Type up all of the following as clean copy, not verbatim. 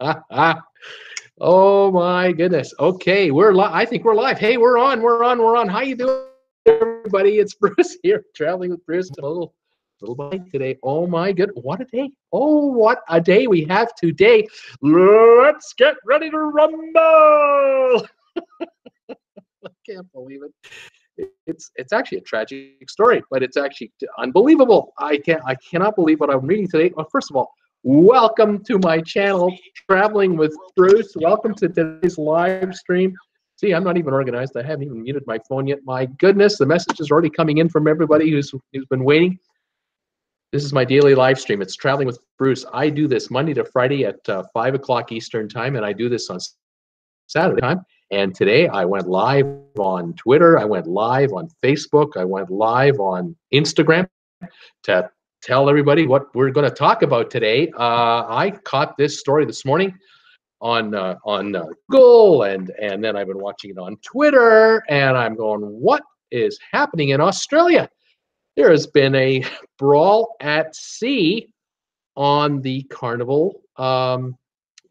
Oh my goodness. Okay, we're live. I think we're live. Hey, we're on. How you doing, everybody? It's Bruce here, traveling with Bruce. A little behind today. Oh my good. What a day. Oh, what a day we have today. Let's get ready to rumble. I can't believe it. It's actually a tragic story, but it's actually unbelievable. I cannot believe what I'm reading today. Well, first of all, welcome to my channel, Traveling with Bruce. Welcome to today's live stream. See, I'm not even organized. I haven't even muted my phone yet. My goodness, the messages are already coming in from everybody who's been waiting. This is my daily live stream. It's Traveling with Bruce. I do this Monday to Friday at 5 o'clock Eastern time, and I do this on Saturday time. And today I went live on Twitter, I went live on Facebook, I went live on Instagram to tell everybody what we're going to talk about today. I caught this story this morning on Google, and then I've been watching it on Twitter, and I'm going, what is happening in Australia? There has been a brawl at sea on the Carnival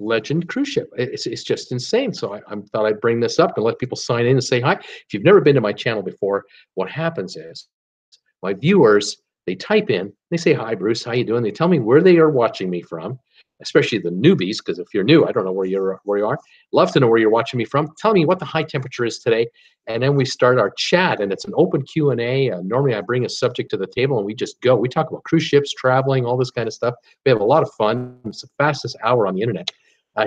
Legend cruise ship. It's just insane. So I thought I'd bring this up and let people sign in and say hi. If you've never been to my channel before, what happens is my viewers, they type in, they say, hi, Bruce, how you doing? They tell me where they are watching me from, especially the newbies, because if you're new, I don't know where you are. Love to know where you're watching me from. Tell me what the high temperature is today, and then we start our chat, and it's an open Q&A. Normally, I bring a subject to the table, and we just go. We talk about cruise ships, traveling, all this kind of stuff. We have a lot of fun. It's the fastest hour on the internet.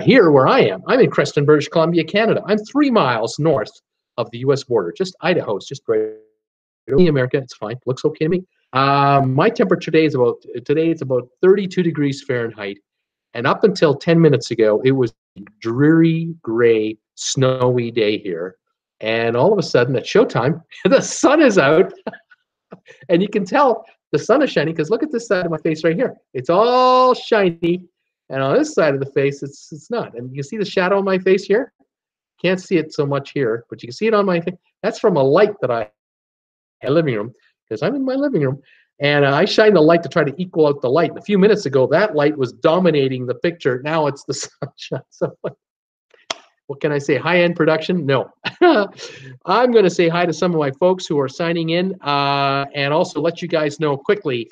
Here where I am, I'm in Creston, British Columbia, Canada. I'm 3 miles north of the U.S. border, just Idaho. It's just right in America. It's fine. Looks okay to me. My temperature today it's about 32 degrees Fahrenheit. And up until 10 minutes ago, it was a dreary, gray, snowy day here. And all of a sudden, at showtime, the sun is out. And you can tell the sun is shining because look at this side of my face right here. It's all shiny. And on this side of the face, it's not. And you see the shadow on my face here? Can't see it so much here, but you can see it on my face. That's from a light that I have in my living room, because I'm in my living room. And I shine the light to try to equal out the light. And a few minutes ago, that light was dominating the picture. Now it's the sunshine. So what can I say? High-end production? No. I'm going to say hi to some of my folks who are signing in and also let you guys know quickly.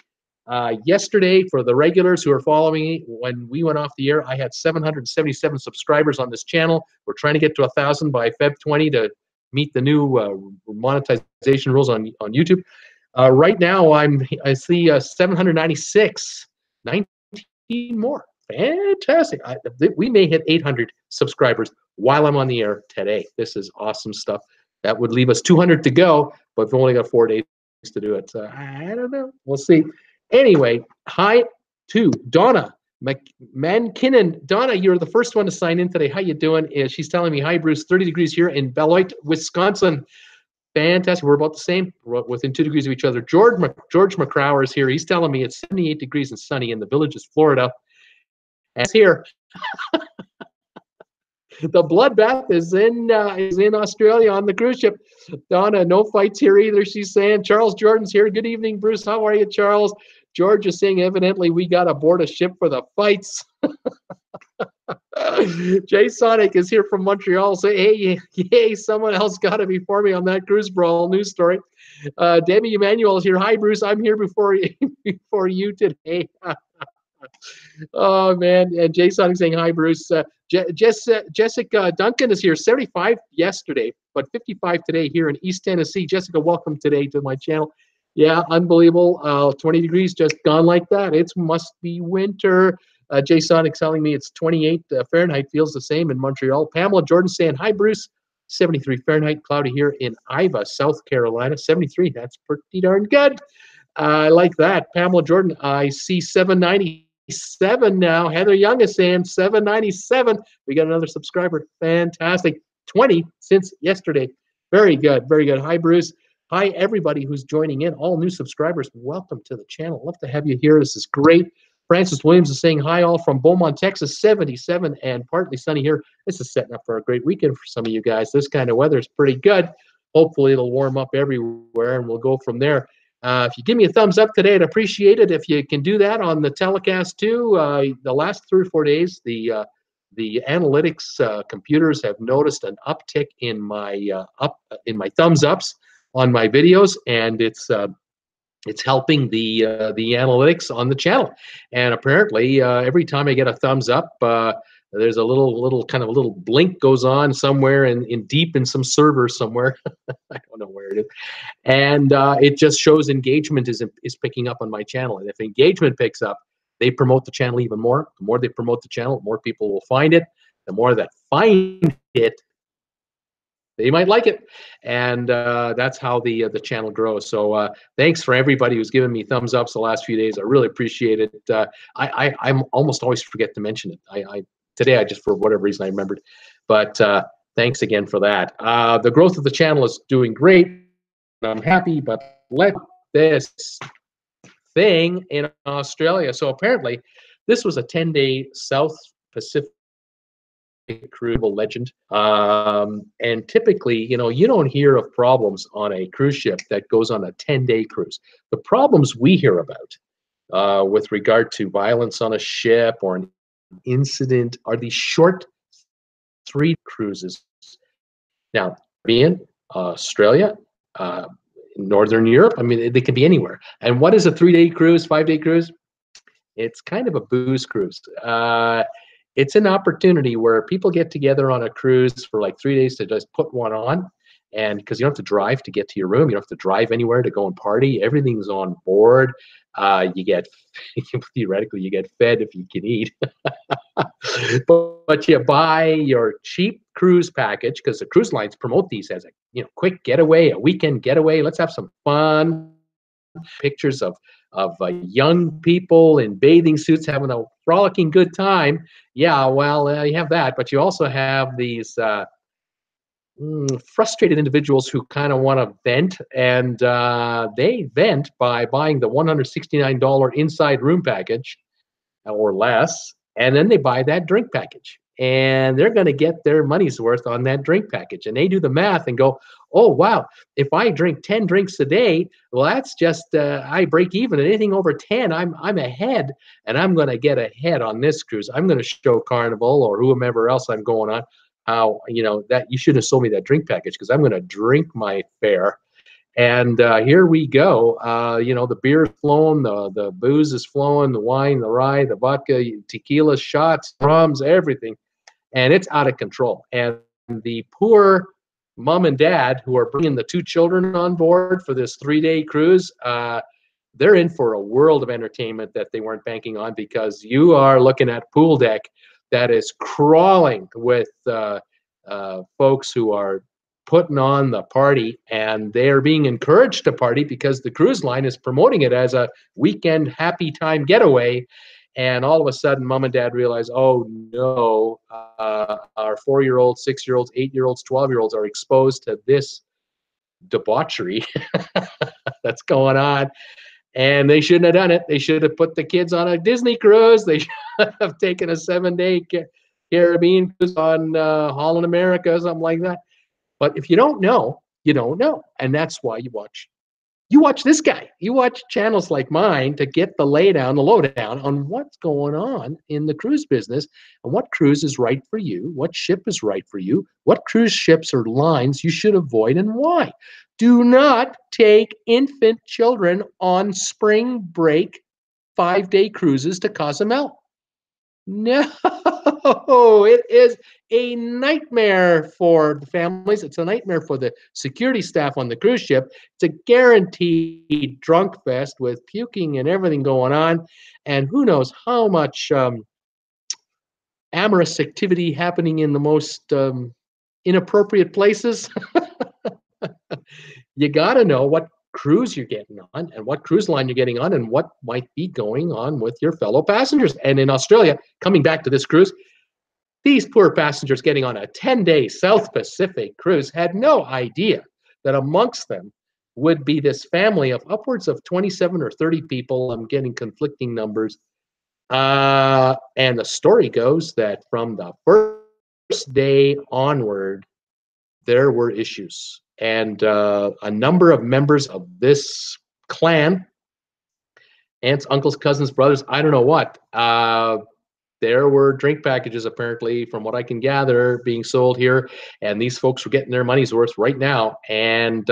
Yesterday, for the regulars who are following me, when we went off the air, I had 777 subscribers on this channel. We're trying to get to 1,000 by Feb 20 to meet the new monetization rules on YouTube. Right now, I see 796, 19 more. Fantastic. We may hit 800 subscribers while I'm on the air today. This is awesome stuff. That would leave us 200 to go, but we've only got 4 days to do it. I don't know. We'll see. Anyway, hi to Donna McKinnon. Donna, you're the first one to sign in today. How you doing? She's telling me, hi, Bruce, 30 degrees here in Beloit, Wisconsin. Fantastic. We're about the same. We're within 2 degrees of each other. George McCrower is here. He's telling me it's 78 degrees and sunny in the Villages, Florida. And it's here. The bloodbath is in Australia on the cruise ship. Donna, no fights here either, she's saying. Charles Jordan's here. Good evening, Bruce. How are you, Charles? George is saying, evidently, we got aboard a ship for the fights. Jay Sonic is here from Montreal. Say, hey, someone else got it before me on that cruise brawl news story. Debbie Emanuel is here. Hi, Bruce. I'm here before you today. Oh man, and Jay Sonic saying hi, Bruce. Jessica Duncan is here. 75 yesterday, but 55 today here in East Tennessee. Jessica, welcome today to my channel. Yeah, unbelievable. 20 degrees just gone like that. It must be winter. Jay Sonic telling me it's 28 Fahrenheit. Feels the same in Montreal. Pamela Jordan saying hi, Bruce. 73 Fahrenheit, cloudy here in Iva, South Carolina. 73. That's pretty darn good. I like that. Pamela Jordan. I see 797 now. Heather Young is saying 797. We got another subscriber. Fantastic. 20 since yesterday. Very good. Very good. Hi, Bruce. Hi, everybody who's joining in. All new subscribers, welcome to the channel. Love to have you here. This is great. Francis Williams is saying hi, all from Beaumont, Texas. 77 and partly sunny here. This is setting up for a great weekend for some of you guys. This kind of weather is pretty good. Hopefully, it'll warm up everywhere, and we'll go from there. If you give me a thumbs up today, I'd appreciate it. If you can do that on the telecast too, the last 3 or 4 days, the the analytics computers have noticed an uptick in my thumbs ups on my videos, and it's helping the analytics on the channel. And apparently, every time I get a thumbs up, there's a little blink goes on somewhere in deep in some server somewhere. I don't know where it is, and it just shows engagement is picking up on my channel. And if engagement picks up, they promote the channel even more. The more they promote the channel, more people will find it. The more that find it, they might like it, and that's how the channel grows. So thanks for everybody who's given me thumbs ups the last few days. I really appreciate it. I'm almost always forget to mention it. Today I just, for whatever reason, I remembered, but thanks again for that. The growth of the channel is doing great. I'm happy, but let this thing in Australia. So apparently, this was a 10-day South Pacific Carnival Legend, and typically, you don't hear of problems on a cruise ship that goes on a 10-day cruise. The problems we hear about with regard to violence on a ship or an incident are these short 3 cruises. Now, Caribbean, Australia, Northern Europe, I mean, they can be anywhere. And what is a 3-day cruise, 5-day cruise? It's kind of a booze cruise. It's an opportunity where people get together on a cruise for like 3 days to just put one on. And because you don't have to drive to get to your room, you don't have to drive anywhere to go and party. Everything's on board. You get, theoretically, you get fed if you can eat. but you buy your cheap cruise package, because the cruise lines promote these as a quick getaway, a weekend getaway. Let's have some fun. Pictures of young people in bathing suits having a frolicking good time. Yeah, well, you have that, but you also have these frustrated individuals who kind of want to vent, and they vent by buying the $169 inside room package or less, and then they buy that drink package. And they're going to get their money's worth on that drink package. And they do the math and go, oh, wow, if I drink 10 drinks a day, well, that's just, I break even. Anything over 10, I'm ahead, and I'm going to get ahead on this cruise. I'm going to show Carnival or whomever else I'm going on how, that you should have sold me that drink package, because I'm going to drink my fare. And here we go. The beer is flowing, the booze is flowing, the wine, the rye, the vodka, tequila, shots, rums, everything. And it's out of control. And the poor mom and dad who are bringing the 2 children on board for this 3-day cruise, they're in for a world of entertainment that they weren't banking on, because you are looking at pool deck that is crawling with folks who are putting on the party, and they're being encouraged to party because the cruise line is promoting it as a weekend happy time getaway. And all of a sudden, mom and dad realize, oh no, our 4-year-olds, 6-year-olds, 8-year-olds, 12-year-olds are exposed to this debauchery that's going on. And they shouldn't have done it. They should have put the kids on a Disney cruise. They should have taken a 7-day Caribbean cruise on Holland America, something like that. But if you don't know, you don't know. And that's why you watch this guy. You watch channels like mine to get the lowdown on what's going on in the cruise business and what cruise is right for you, what ship is right for you, what cruise ships or lines you should avoid, and why. Do not take infant children on spring break 5-day cruises to Cozumel. No, it is a nightmare for the families. It's a nightmare for the security staff on the cruise ship. It's a guaranteed drunk fest with puking and everything going on. And who knows how much amorous activity happening in the most inappropriate places. You got to know what cruise you're getting on and what cruise line you're getting on and what might be going on with your fellow passengers. And in Australia, coming back to this cruise, these poor passengers getting on a 10-day South Pacific cruise had no idea that amongst them would be this family of upwards of 27 or 30 people. I'm getting conflicting numbers. And the story goes that from the first day onward, there were issues. And a number of members of this clan, aunts, uncles, cousins, brothers, I don't know what, there were drink packages, apparently, from what I can gather, being sold here, and these folks were getting their money's worth right now. And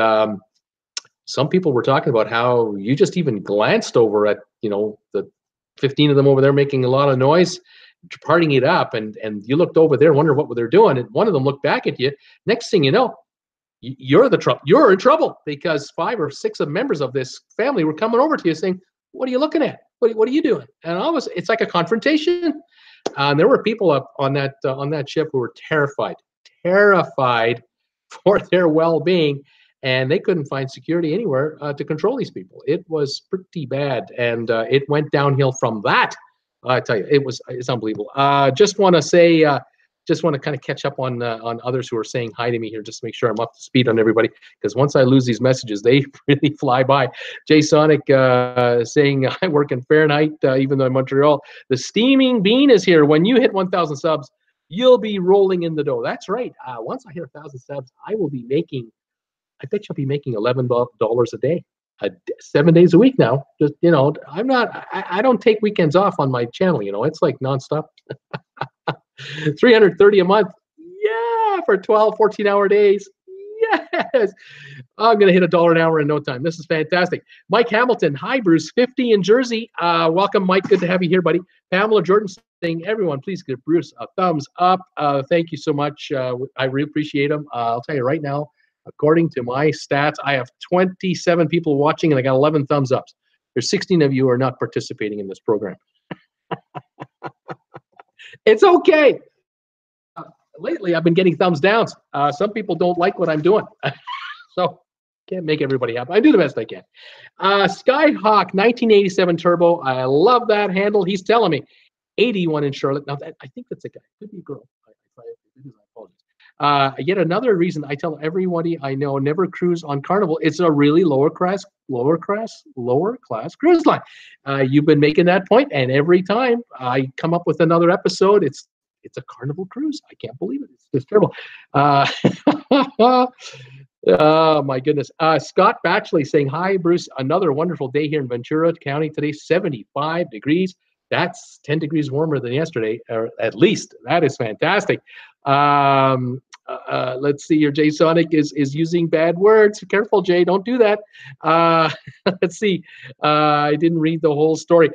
some people were talking about how you just even glanced over at, the 15 of them over there making a lot of noise, partying it up, and you looked over there, wonder what they're doing, and one of them looked back at you. Next thing you know, you're in trouble, because 5 or 6 of members of this family were coming over to you saying, "What are you looking at? What are you doing?" And it's like a confrontation. And there were people up on that ship who were terrified for their well-being, and they couldn't find security anywhere to control these people. It was pretty bad, and it went downhill from that. I tell you, it's unbelievable. Just want to kind of catch up on others who are saying hi to me here, just to make sure I'm up to speed on everybody, because once I lose these messages, they really fly by. Jay Sonic saying, I work in Fahrenheit, even though I'm in Montreal. The steaming bean is here. When you hit 1,000 subs, you'll be rolling in the dough. That's right. Once I hit 1,000 subs, I bet you'll be making $11 a day. 7 days a week now. Just, I don't take weekends off on my channel. It's like nonstop. 330 a month. Yeah, for 12, 14-hour days. Yes. I'm going to hit $1 an hour in no time. This is fantastic. Mike Hamilton. Hi, Bruce. 50 in Jersey. Welcome, Mike. Good to have you here, buddy. Pamela Jordan saying, everyone, please give Bruce a thumbs up. Thank you so much. I really appreciate them. I'll tell you right now, according to my stats, I have 27 people watching, and I got 11 thumbs ups. There's 16 of you who are not participating in this program. It's okay. Lately, I've been getting thumbs downs. Some people don't like what I'm doing. So can't make everybody happy. I do the best I can. Skyhawk 1987 Turbo. I love that handle. He's telling me 81 in Charlotte. Now, I think that's a guy. Could be a girl. I apologize. Yet another reason I tell everybody I know, never cruise on Carnival. It's a really lower class cruise line. You've been making that point, and every time I come up with another episode, it's a Carnival cruise. I can't believe it. It's just terrible. Oh my goodness. Scott Batchley saying, hi, Bruce. Another wonderful day here in Ventura County today. 75 degrees. That's 10 degrees warmer than yesterday, or at least. That is fantastic. Let's see. Your Jay Sonic is using bad words. Careful, Jay. Don't do that. Let's see. I didn't read the whole story.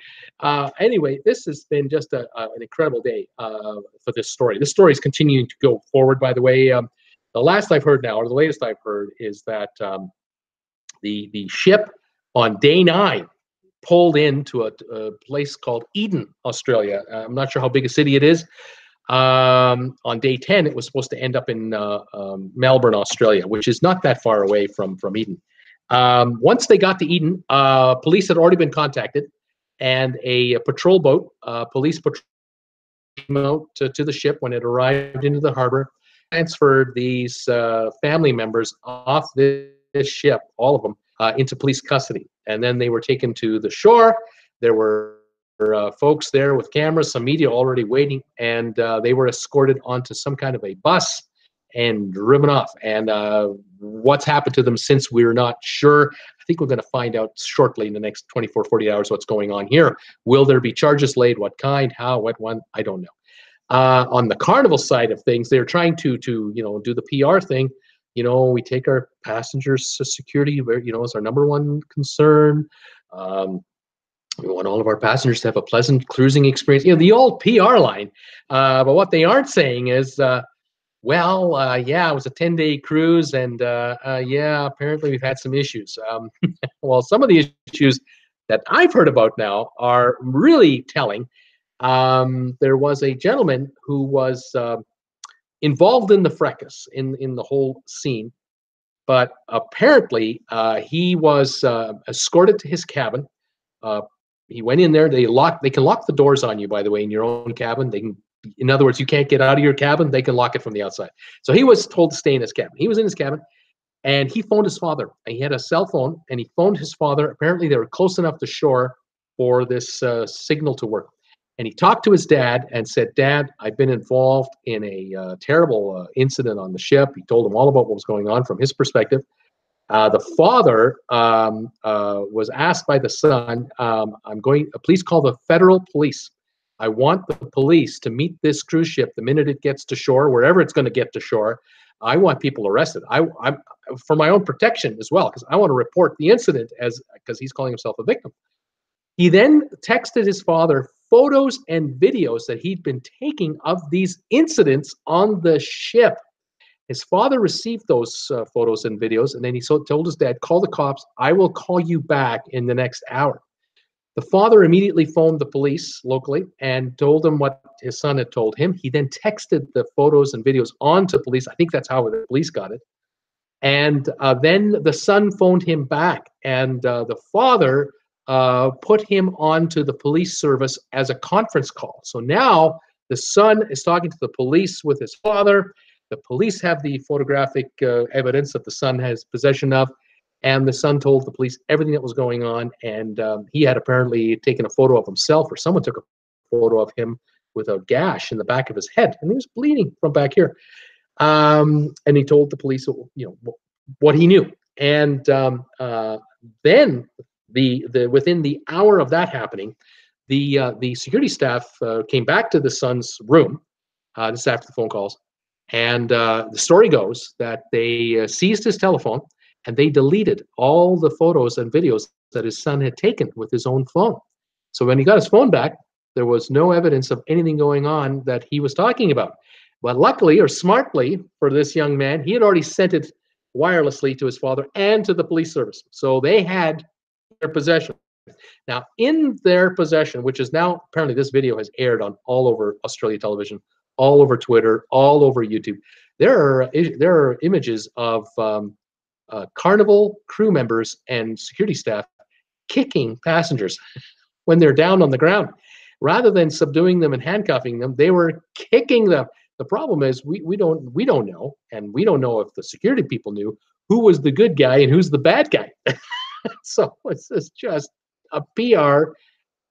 Anyway, this has been just an incredible day for this story. This story is continuing to go forward, by the way. The last I've heard now, or the latest I've heard, is that the ship on day 9 pulled into a place called Eden, Australia. I'm not sure how big a city it is. On day 10, it was supposed to end up in Melbourne, Australia, which is not that far away from Eden. Once they got to Eden, police had already been contacted, and a patrol boat, police patrol, came out to the ship when it arrived into the harbor, transferred these family members off this ship, all of them, into police custody. And then they were taken to the shore. There were folks there with cameras, some media already waiting, and they were escorted onto some kind of a bus and driven off. And what's happened to them since, we're not sure. I think we're going to find out shortly in the next 24, 40 hours what's going on here. Will there be charges laid? What kind? How? What one? I don't know. On the Carnival side of things, they're trying to do the PR thing. We take our passengers to security, is our number one concern. We want all of our passengers to have a pleasant cruising experience. The old PR line. But what they aren't saying is, yeah, it was a 10-day cruise, and yeah, apparently we've had some issues. Well, some of the issues that I've heard about now are really telling. There was a gentleman who was involved in the fracas, in the whole scene, but apparently he was escorted to his cabin. He went in there. They can lock the doors on you, by the way, in your own cabin. In other words, you can't get out of your cabin. They can lock it from the outside. So he was told to stay in his cabin. He was in his cabin, and he phoned his father. And he had a cell phone, and he phoned his father. Apparently, they were close enough to shore for this signal to work. And he talked to his dad and said, Dad, I've been involved in a terrible incident on the ship. He told him all about what was going on from his perspective. The father was asked by the son, please call the federal police. I want the police to meet this cruise ship the minute it gets to shore, wherever it's going to get to shore. I want people arrested. I'm for my own protection as well, because I want to report the incident as because he's calling himself a victim. He then texted his father photos and videos that he'd been taking of these incidents on the ship. His father received those photos and videos, and then he told his dad, "Call the cops. I will call you back in the next hour." The father immediately phoned the police locally and told them what his son had told him. He then texted the photos and videos on to police. I think that's how the police got it. And then the son phoned him back, and the father put him onto the police service as a conference call. So now the son is talking to the police with his father. The police have the photographic evidence that the son has possession of, and the son told the police everything that was going on. And he had apparently taken a photo of himself, or someone took a photo of him with a gash in the back of his head, and he was bleeding from back here. And he told the police, what he knew. And then within the hour of that happening, the security staff came back to the son's room. This is after the phone calls, and the story goes that they seized his telephone and they deleted all the photos and videos that his son had taken with his own phone. So when he got his phone back, there was no evidence of anything going on that he was talking about. But luckily, or smartly for this young man, he had already sent it wirelessly to his father and to the police service. So they had their possession. Now, in their possession, which is now, apparently this video has aired on all over Australia television, all over Twitter, all over YouTube. There are images of Carnival crew members and security staff kicking passengers when they're down on the ground. Rather than subduing them and handcuffing them, they were kicking them. The problem is we don't know, and we don't know if the security people knew who was the good guy and who's the bad guy. So it's just a PR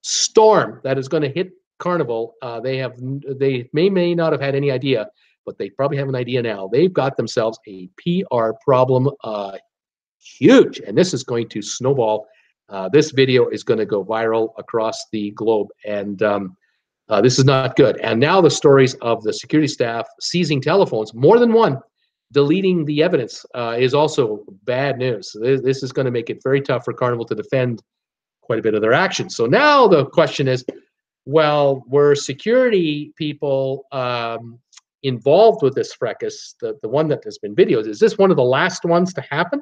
storm that is going to hit Carnival. They may not have had any idea, but they probably have an idea now. They've got themselves a PR problem, huge, and this is going to snowball. This video is going to go viral across the globe, and this is not good. And now the stories of the security staff seizing telephones, more than one, deleting the evidence, is also bad news. This is going to make it very tough for Carnival to defend quite a bit of their actions. So now the question is, well, were security people involved with this fracas, the one that has been videoed? Is this one of the last ones to happen?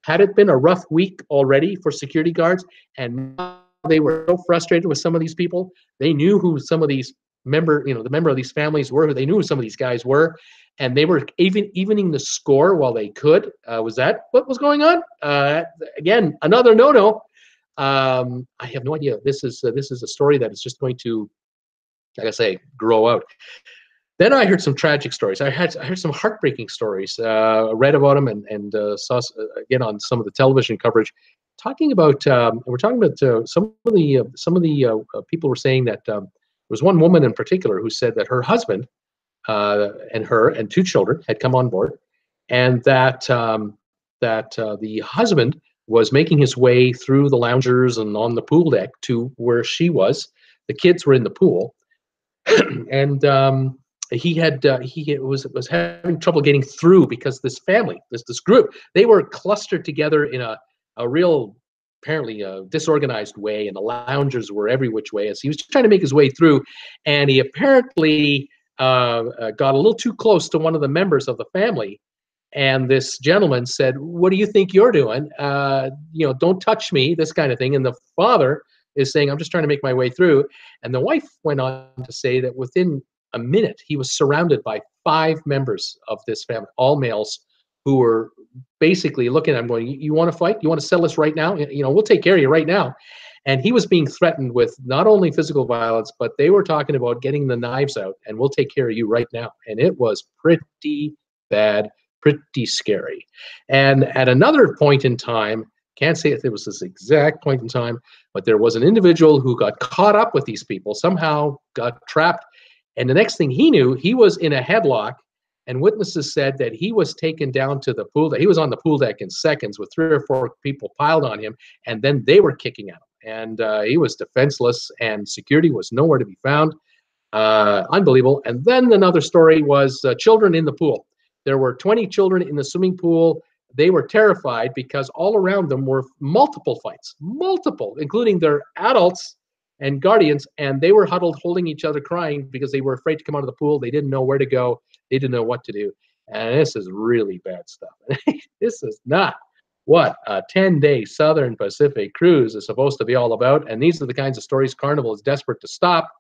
Had it been a rough week already for security guards, and now they were so frustrated with some of these people? They knew who some of these the member of these families were. They knew who some of these guys were, and they were evening the score while they could. Was that what was going on? Again, another no-no. I have no idea. This is a story that is just going to, like I say, grow out. Then I heard some tragic stories. I heard some heartbreaking stories. Read about them and saw again on some of the television coverage, talking about. We're talking about some of the people were saying that there was one woman in particular who said that her husband and her and two children had come on board, and that the husband was making his way through the loungers and on the pool deck to where she was. The kids were in the pool, and he was having trouble getting through because this family, this group, they were clustered together in a real, apparently disorganized way, and the loungers were every which way as he was trying to make his way through, and he apparently got a little too close to one of the members of the family, and this gentleman said, "What do you think you're doing? Don't touch me," this kind of thing. And the father is saying, "I'm just trying to make my way through." And the wife went on to say that within a minute, he was surrounded by 5 members of this family, all males, who were basically looking at him going, "You want to fight? You want to settle this right now? We'll take care of you right now." And he was being threatened with not only physical violence, but they were talking about getting the knives out, and "we'll take care of you right now." And it was pretty bad, pretty scary. And at another point in time, can't say if it was this exact point in time, but there was an individual who got caught up with these people, somehow got trapped. And the next thing he knew, he was in a headlock, and witnesses said that he was taken down to the pool deck. He was on the pool deck in seconds with 3 or 4 people piled on him, and then they were kicking at him. And he was defenseless, and security was nowhere to be found. Unbelievable. And then another story was children in the pool. There were 20 children in the swimming pool. They were terrified because all around them were multiple fights, multiple, including their adults and guardians, and they were huddled, holding each other, crying because they were afraid to come out of the pool. They didn't know where to go. They didn't know what to do. And this is really bad stuff. This is not what a 10-day Southern Pacific cruise is supposed to be all about. And these are the kinds of stories Carnival is desperate to stop,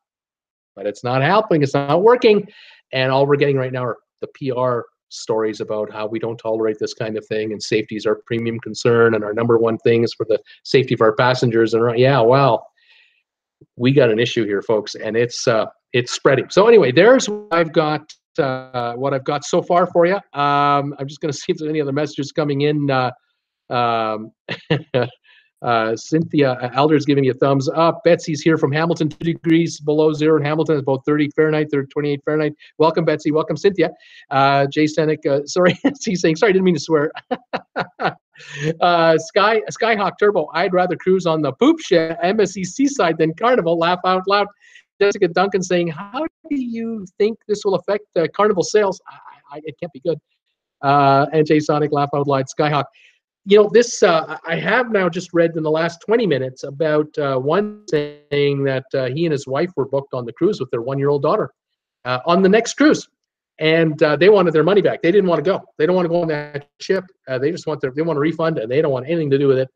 but it's not helping. It's not working. And all we're getting right now are the PR stories about how we don't tolerate this kind of thing, and safety is our premium concern, and our number one thing is for the safety of our passengers. And yeah, well, we got an issue here, folks, and it's spreading. So anyway, there's what I've got so far for you. I'm just going to see if there's any other messages coming in. Cynthia Elder's giving you a thumbs up. Betsy's here from Hamilton, 2 degrees below zero in Hamilton. It's about 30 Fahrenheit, 28 Fahrenheit. Welcome, Betsy. Welcome, Cynthia. Jay Senek, sorry, he's saying, sorry, I didn't mean to swear. Skyhawk Turbo, I'd rather cruise on the poop ship, MSC Seaside, than Carnival. Laugh out loud. Jessica Duncan saying, how do you think this will affect Carnival sales? It can't be good. And Jay Sonic, laugh out loud. Skyhawk. You know, this, I have now just read in the last 20 minutes about one saying that he and his wife were booked on the cruise with their 1-year-old daughter on the next cruise. And they wanted their money back. They didn't want to go. They don't want to go on that ship. They just want they want a refund, and they don't want anything to do with it.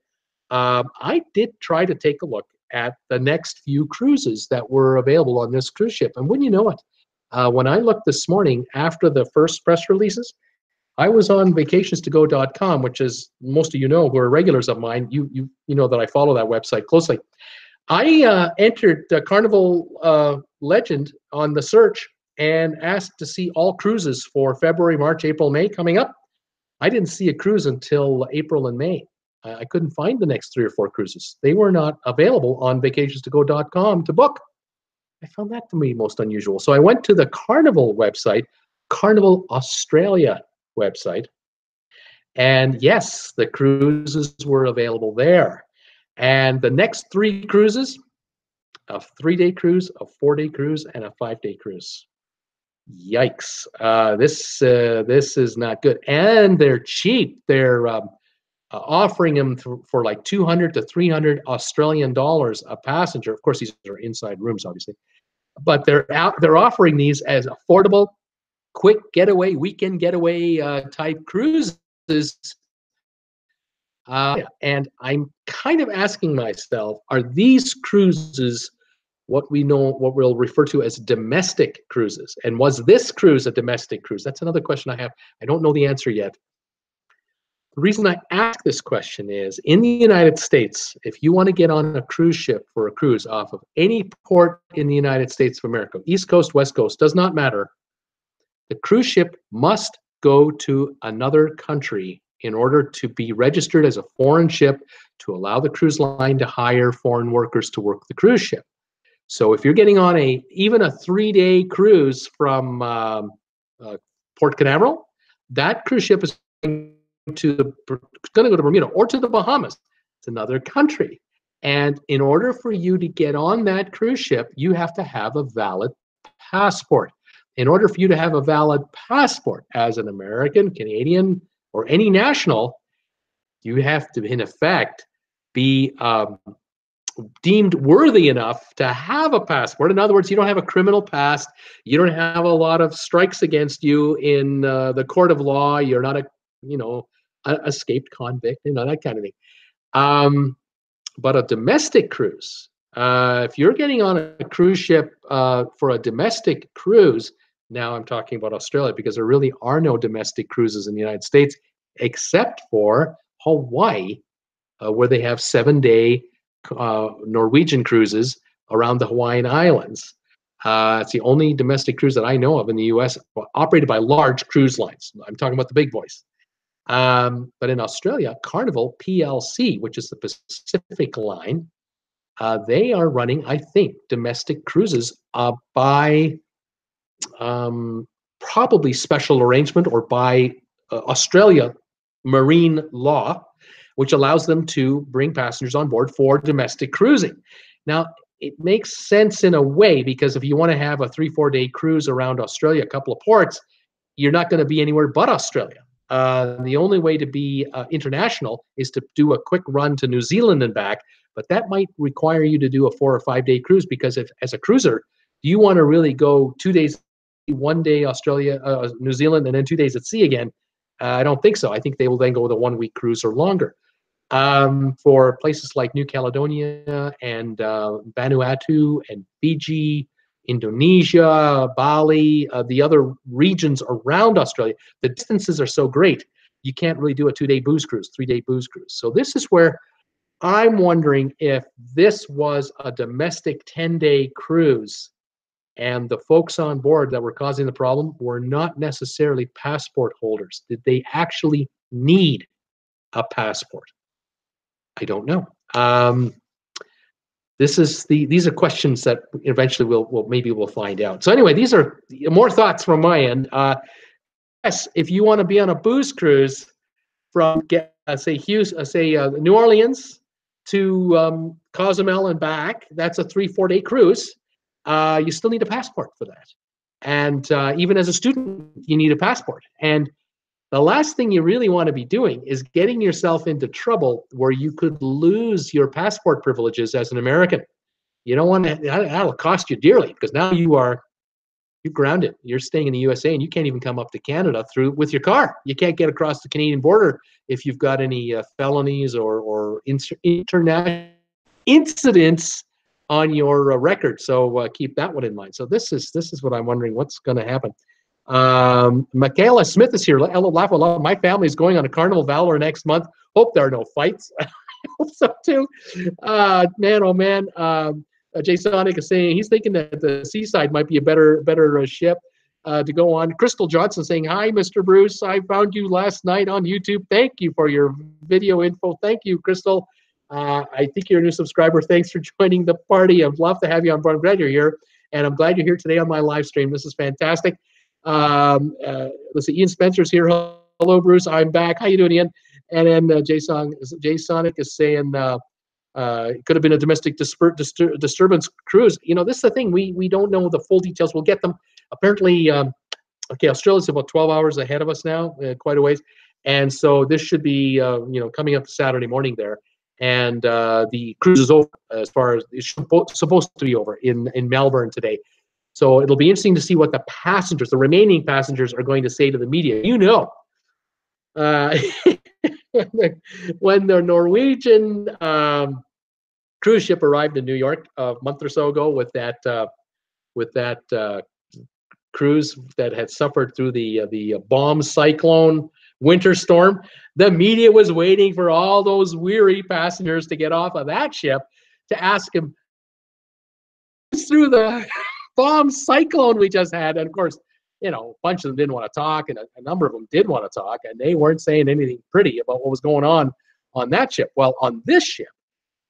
I did try to take a look at the next few cruises that were available on this cruise ship. And wouldn't you know it, when I looked this morning after the first press releases, I was on vacationstogo.com, which is, most of you know who are regulars of mine. You know that I follow that website closely. I entered Carnival Legend on the search and asked to see all cruises for February, March, April, May coming up. I didn't see a cruise until April and May. I couldn't find the next 3 or 4 cruises. They were not available on vacationstogo.com to book. I found that to be most unusual. So I went to the Carnival website, Carnival Australia website, and yes, the cruises were available there. And the next 3 cruises, a 3-day cruise, a 4-day cruise, and a 5-day cruise. Yikes. This is not good. And they're cheap. They're offering them for like 200 to 300 Australian dollars a passenger. Of course, these are inside rooms, obviously. But they're offering these as affordable, quick getaway, weekend getaway type cruises. And I'm kind of asking myself, are these cruises what we'll refer to as domestic cruises? And was this cruise a domestic cruise? That's another question I have. I don't know the answer yet. The reason I ask this question is, in the United States, if you want to get on a cruise ship for a cruise off of any port in the United States of America, East Coast, West Coast, does not matter, the cruise ship must go to another country in order to be registered as a foreign ship to allow the cruise line to hire foreign workers to work the cruise ship. So if you're getting on even a 3-day cruise from Port Canaveral, that cruise ship is going to go to Bermuda or to the Bahamas. It's another country. And in order for you to get on that cruise ship, you have to have a valid passport. In order for you to have a valid passport as an American, Canadian, or any national, you have to, in effect, be deemed worthy enough to have a passport. In other words, you don't have a criminal past. You don't have a lot of strikes against you in the court of law. You're not a escaped convict, that kind of thing. But a domestic cruise, if you're getting on a cruise ship for a domestic cruise, now I'm talking about Australia, because there really are no domestic cruises in the United States except for Hawaii, where they have 7-day Norwegian cruises around the Hawaiian Islands. It's the only domestic cruise that I know of in the U.S. operated by large cruise lines. I'm talking about the big boys. But in Australia, Carnival PLC, which is the Pacific line, they are running, I think, domestic cruises by probably special arrangement or by Australia marine law, which allows them to bring passengers on board for domestic cruising. Now, it makes sense in a way, because if you want to have a 3-4 day cruise around Australia, a couple of ports, you're not going to be anywhere but Australia. The only way to be international is to do a quick run to New Zealand and back, but that might require you to do a 4 or 5 day cruise, because if, as a cruiser, do you want to really go 2 days, 1 day Australia, New Zealand, and then 2 days at sea again? I don't think so. I think they will then go with a 1 week cruise or longer. For places like New Caledonia and Vanuatu and Fiji, Indonesia, Bali, the other regions around Australia, the distances are so great, you can't really do a 2 day booze cruise, 3 day booze cruise. So this is where I'm wondering if this was a domestic 10-day cruise and the folks on board that were causing the problem were not necessarily passport holders. Did they actually need a passport? I don't know. These are questions that eventually we'll find out. So anyway, these are more thoughts from my end. Yes, if you want to be on a booze cruise from New Orleans to Cozumel and back, that's a 3-4 day cruise. You still need a passport for that, and even as a student, you need a passport. And the last thing you really want to be doing is getting yourself into trouble where you could lose your passport privileges as an American. You don't want to. That'll cost you dearly, because now you're grounded. You're staying in the USA, and you can't even come up to Canada with your car. You can't get across the Canadian border if you've got any felonies or international incidents on your record. So keep that one in mind. So this is what I'm wondering, what's going to happen. Michaela Smith is here. Laugh a lot. My family is going on a Carnival Valor next month. Hope there are no fights. I hope so too. Man, oh man. Jay Sonic is saying he's thinking that the Seaside might be a better ship to go on. Crystal Johnson saying, hi, Mr. Bruce. I found you last night on YouTube. Thank you for your video info. Thank you, Crystal. I think you're a new subscriber. Thanks for joining the party. I'd love to have you on board. I'm glad you're here. And I'm glad you're here today on my live stream. This is fantastic. Let's see, Ian Spencer's here. Hello, Bruce. I'm back. How you doing, Ian? And then Jay Sonic is saying it could have been a domestic disturbance cruise. You know, this is the thing. We don't know the full details. We'll get them. Apparently, okay, Australia's about 12 hours ahead of us now, quite a ways. And so this should be, coming up Saturday morning there. And the cruise is over, as far as it's supposed to be over in Melbourne today. So it'll be interesting to see what the remaining passengers, are going to say to the media. When the Norwegian cruise ship arrived in New York a month or so ago with that cruise that had suffered through the bomb cyclone winter storm, the media was waiting for all those weary passengers to get off of that ship to ask him through the bomb cyclone we just had. And of course, a bunch of them didn't want to talk, and a number of them did want to talk, and they weren't saying anything pretty about what was going on that ship. Well, on this ship,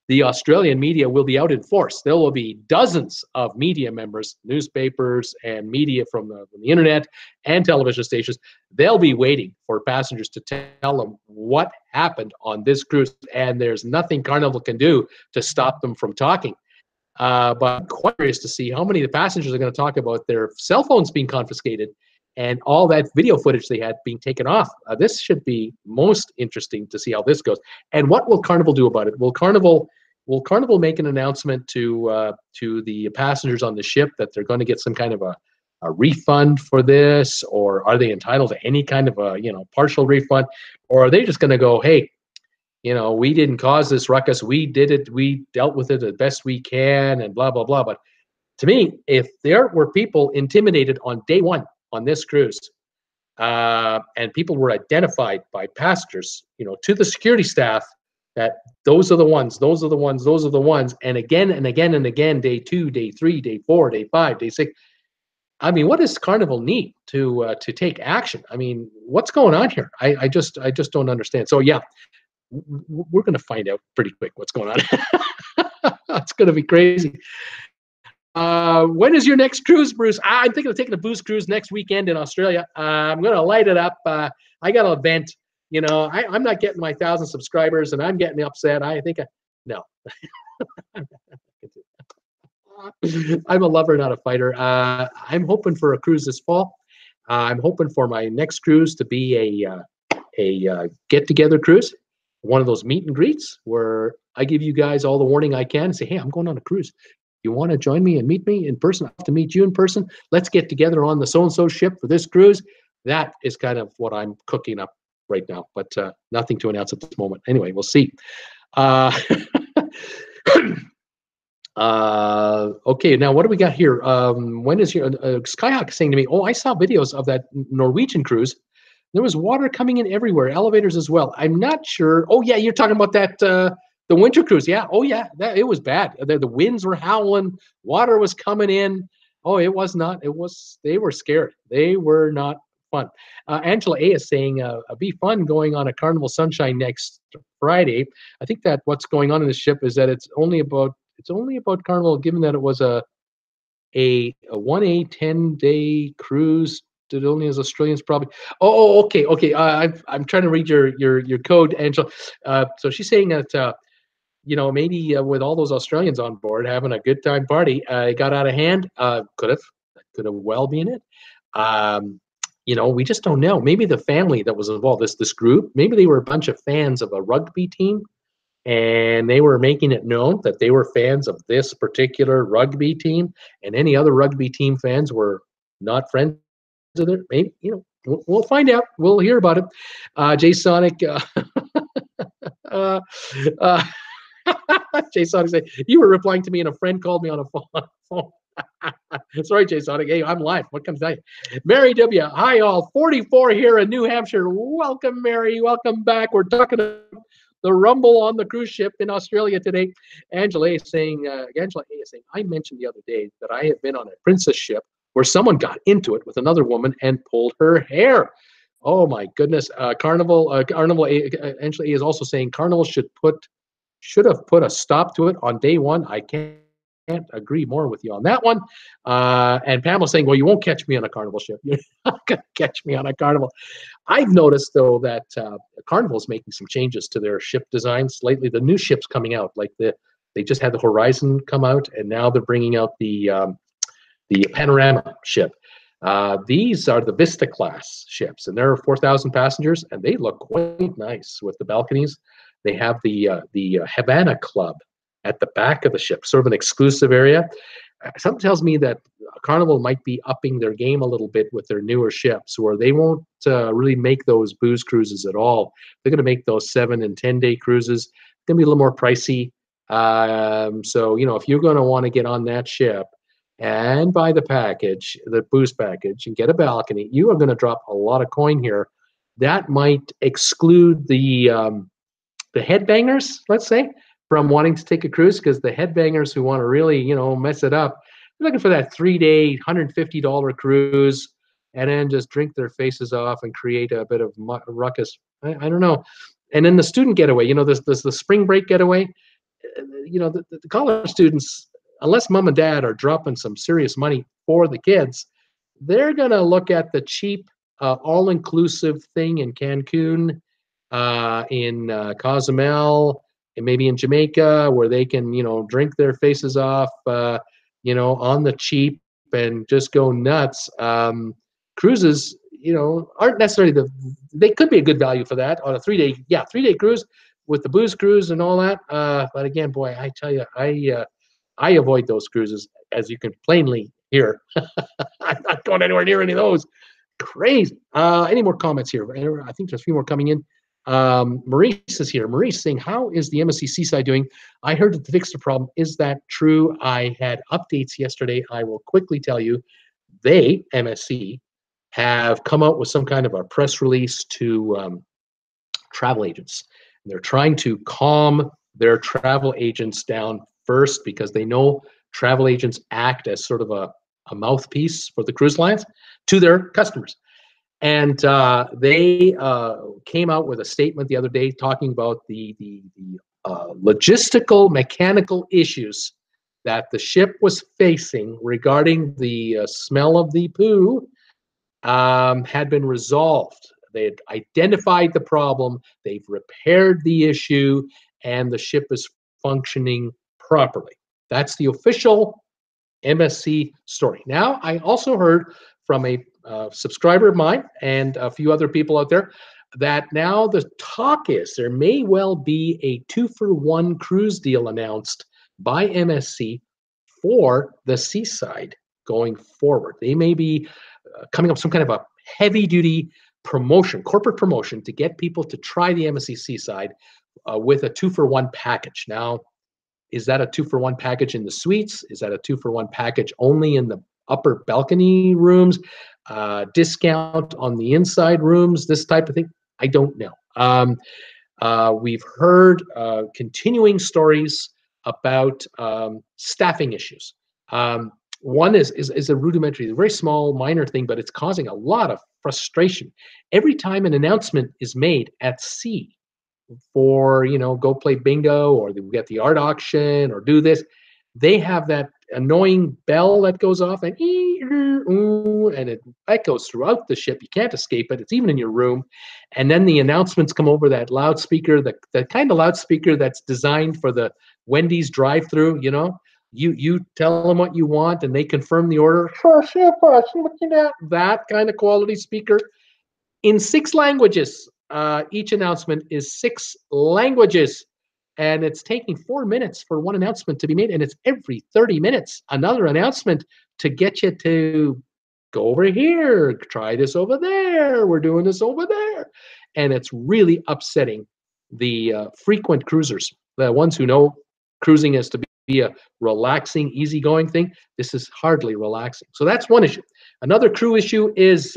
the Australian media will be out in force. There will be dozens of media members, newspapers and media from the internet and television stations. They'll be waiting for passengers to tell them what happened on this cruise, and there's nothing Carnival can do to stop them from talking. But I'm quite curious to see how many of the passengers are going to talk about their cell phones being confiscated and all that video footage they had being taken off. This should be most interesting to see how this goes. And what will Carnival do about it? Will Carnival make an announcement to the passengers on the ship that they're going to get some kind of a refund for this, or are they entitled to any kind of a partial refund, or are they just going to go, hey, we didn't cause this ruckus. We did it. We dealt with it the best we can, and blah, blah, blah. But to me, if there were people intimidated on day one on this cruise, and people were identified by passengers, to the security staff, that those are the ones, and again and again and again, day 2, day 3, day 4, day 5, day 6. I mean, what does Carnival need to take action? I mean, what's going on here? I just don't understand. So yeah, we're going to find out pretty quick what's going on. It's going to be crazy. When is your next cruise, Bruce? I'm thinking of taking a booze cruise next weekend in Australia. I'm going to light it up. I got an event. I'm not getting my 1,000 subscribers, and I'm getting upset. No. I'm a lover, not a fighter. I'm hoping for a cruise this fall. I'm hoping for my next cruise to be a get-together cruise, one of those meet and greets where I give you guys all the warning I can and say, hey, I'm going on a cruise. You want to join me and meet me in person? I have to meet you in person. Let's get together on the so-and-so ship for this cruise. That is kind of what I'm cooking up right now, but nothing to announce at this moment. Anyway, we'll see. Okay, now what do we got here? When is your Skyhawk saying to me, oh, I saw videos of that Norwegian cruise. There was water coming in everywhere, elevators as well. I'm not sure. Oh, yeah, you're talking about that, the winter cruise. Yeah. Oh, yeah, it was bad. The winds were howling. Water was coming in. Oh, it was not. They were scared. They were not fun. Angela A is saying, be fun going on a Carnival Sunshine next Friday. I think that what's going on in the ship is that it's only about Carnival, given that it was a 10-day cruise that only as Australians probably. Okay. I'm trying to read your code, Angela. So she's saying that maybe with all those Australians on board having a good time party, it got out of hand. Could have well been it. We just don't know. Maybe the family that was involved, this group, maybe they were a bunch of fans of a rugby team, and they were making it known that they were fans of this particular rugby team, and any other rugby team fans were not friends with it. Maybe, we'll find out. We'll hear about it. Jay Sonic, Jay Sonic said, you were replying to me and a friend called me on a phone. Sorry, Jay Sonic. Hey, I'm live. What can I say? Mary W. Hi, all. 44 here in New Hampshire. Welcome, Mary. Welcome back. We're talking about the rumble on the cruise ship in Australia today. Angela A is saying, I mentioned the other day that I have been on a princess ship where someone got into it with another woman and pulled her hair. Oh my goodness. Angela A is also saying Carnival should have put a stop to it on day one. I can't agree more with you on that one. And Pamela saying, well, you won't catch me on a Carnival ship. You're not going to catch me on a Carnival. I've noticed, though, that Carnival is making some changes to their ship designs lately. The new ships coming out, like they just had the Horizon come out, and now they're bringing out the Panorama ship. These are the Vista class ships, and there are 4,000 passengers, and they look quite nice with the balconies. They have the Havana Club at the back of the ship, sort of an exclusive area. Something tells me that Carnival might be upping their game a little bit with their newer ships, where they won't really make those booze cruises at all. They're going to make those 7- and 10-day cruises. Going to be a little more pricey. So, if you're going to want to get on that ship and buy the booze package, and get a balcony, you are going to drop a lot of coin here. That might exclude the headbangers, let's say, from wanting to take a cruise, because the headbangers who want to really, mess it up, they're looking for that 3-day, $150 cruise, and then just drink their faces off and create a bit of ruckus. I don't know. And then the student getaway, there's the spring break getaway. The college students, unless mom and dad are dropping some serious money for the kids, they're going to look at the cheap, all-inclusive thing in Cancun, in Cozumel, and maybe in Jamaica, where they can, drink their faces off, on the cheap and just go nuts. Cruises, aren't necessarily they could be a good value for that on a 3-day cruise with the booze cruise and all that. But again, boy, I tell you, I avoid those cruises, as you can plainly hear. I'm not going anywhere near any of those. Crazy. Any more comments here? I think there's a few more coming in. Maurice is here. Maurice saying, how is the MSC Seaside doing? I heard that they fixed the problem. Is that true? I had updates yesterday. I will quickly tell you, they, MSC, have come out with some kind of a press release to travel agents. And they're trying to calm their travel agents down first, because they know travel agents act as sort of a mouthpiece for the cruise lines to their customers. And they came out with a statement the other day talking about the logistical, mechanical issues that the ship was facing regarding the smell of the poo had been resolved. They had identified the problem, they've repaired the issue, and the ship is functioning properly. That's the official MSC story. Now, I also heard from a subscriber of mine and a few other people out there that now the talk is there may well be a 2-for-1 cruise deal announced by MSC for the Seaside going forward. They may be coming up with some kind of a heavy-duty promotion, corporate promotion, to get people to try the MSC Seaside with a 2-for-1 package. Now, is that a 2-for-1 package in the suites? Is that a 2-for-1 package only in the upper balcony rooms? Discount on the inside rooms? This type of thing? I don't know. We've heard continuing stories about staffing issues. One is a rudimentary, a very small, minor thing, but it's causing a lot of frustration. Every time an announcement is made at sea for, go play bingo, or we get the art auction, or do this, they have that annoying bell that goes off, and it echoes throughout the ship. You can't escape it. It's even in your room. And then the announcements come over that loudspeaker, the kind of loudspeaker that's designed for the Wendy's drive-through. You tell them what you want, and they confirm the order. That kind of quality speaker in 6 languages. Each announcement is 6 languages, and it's taking 4 minutes for one announcement to be made, and it's every 30 minutes another announcement to get you to go over here, try this over there, we're doing this over there. And it's really upsetting the frequent cruisers, the ones who know cruising is to be a relaxing, easygoing thing. This is hardly relaxing. So that's one issue. Another crew issue is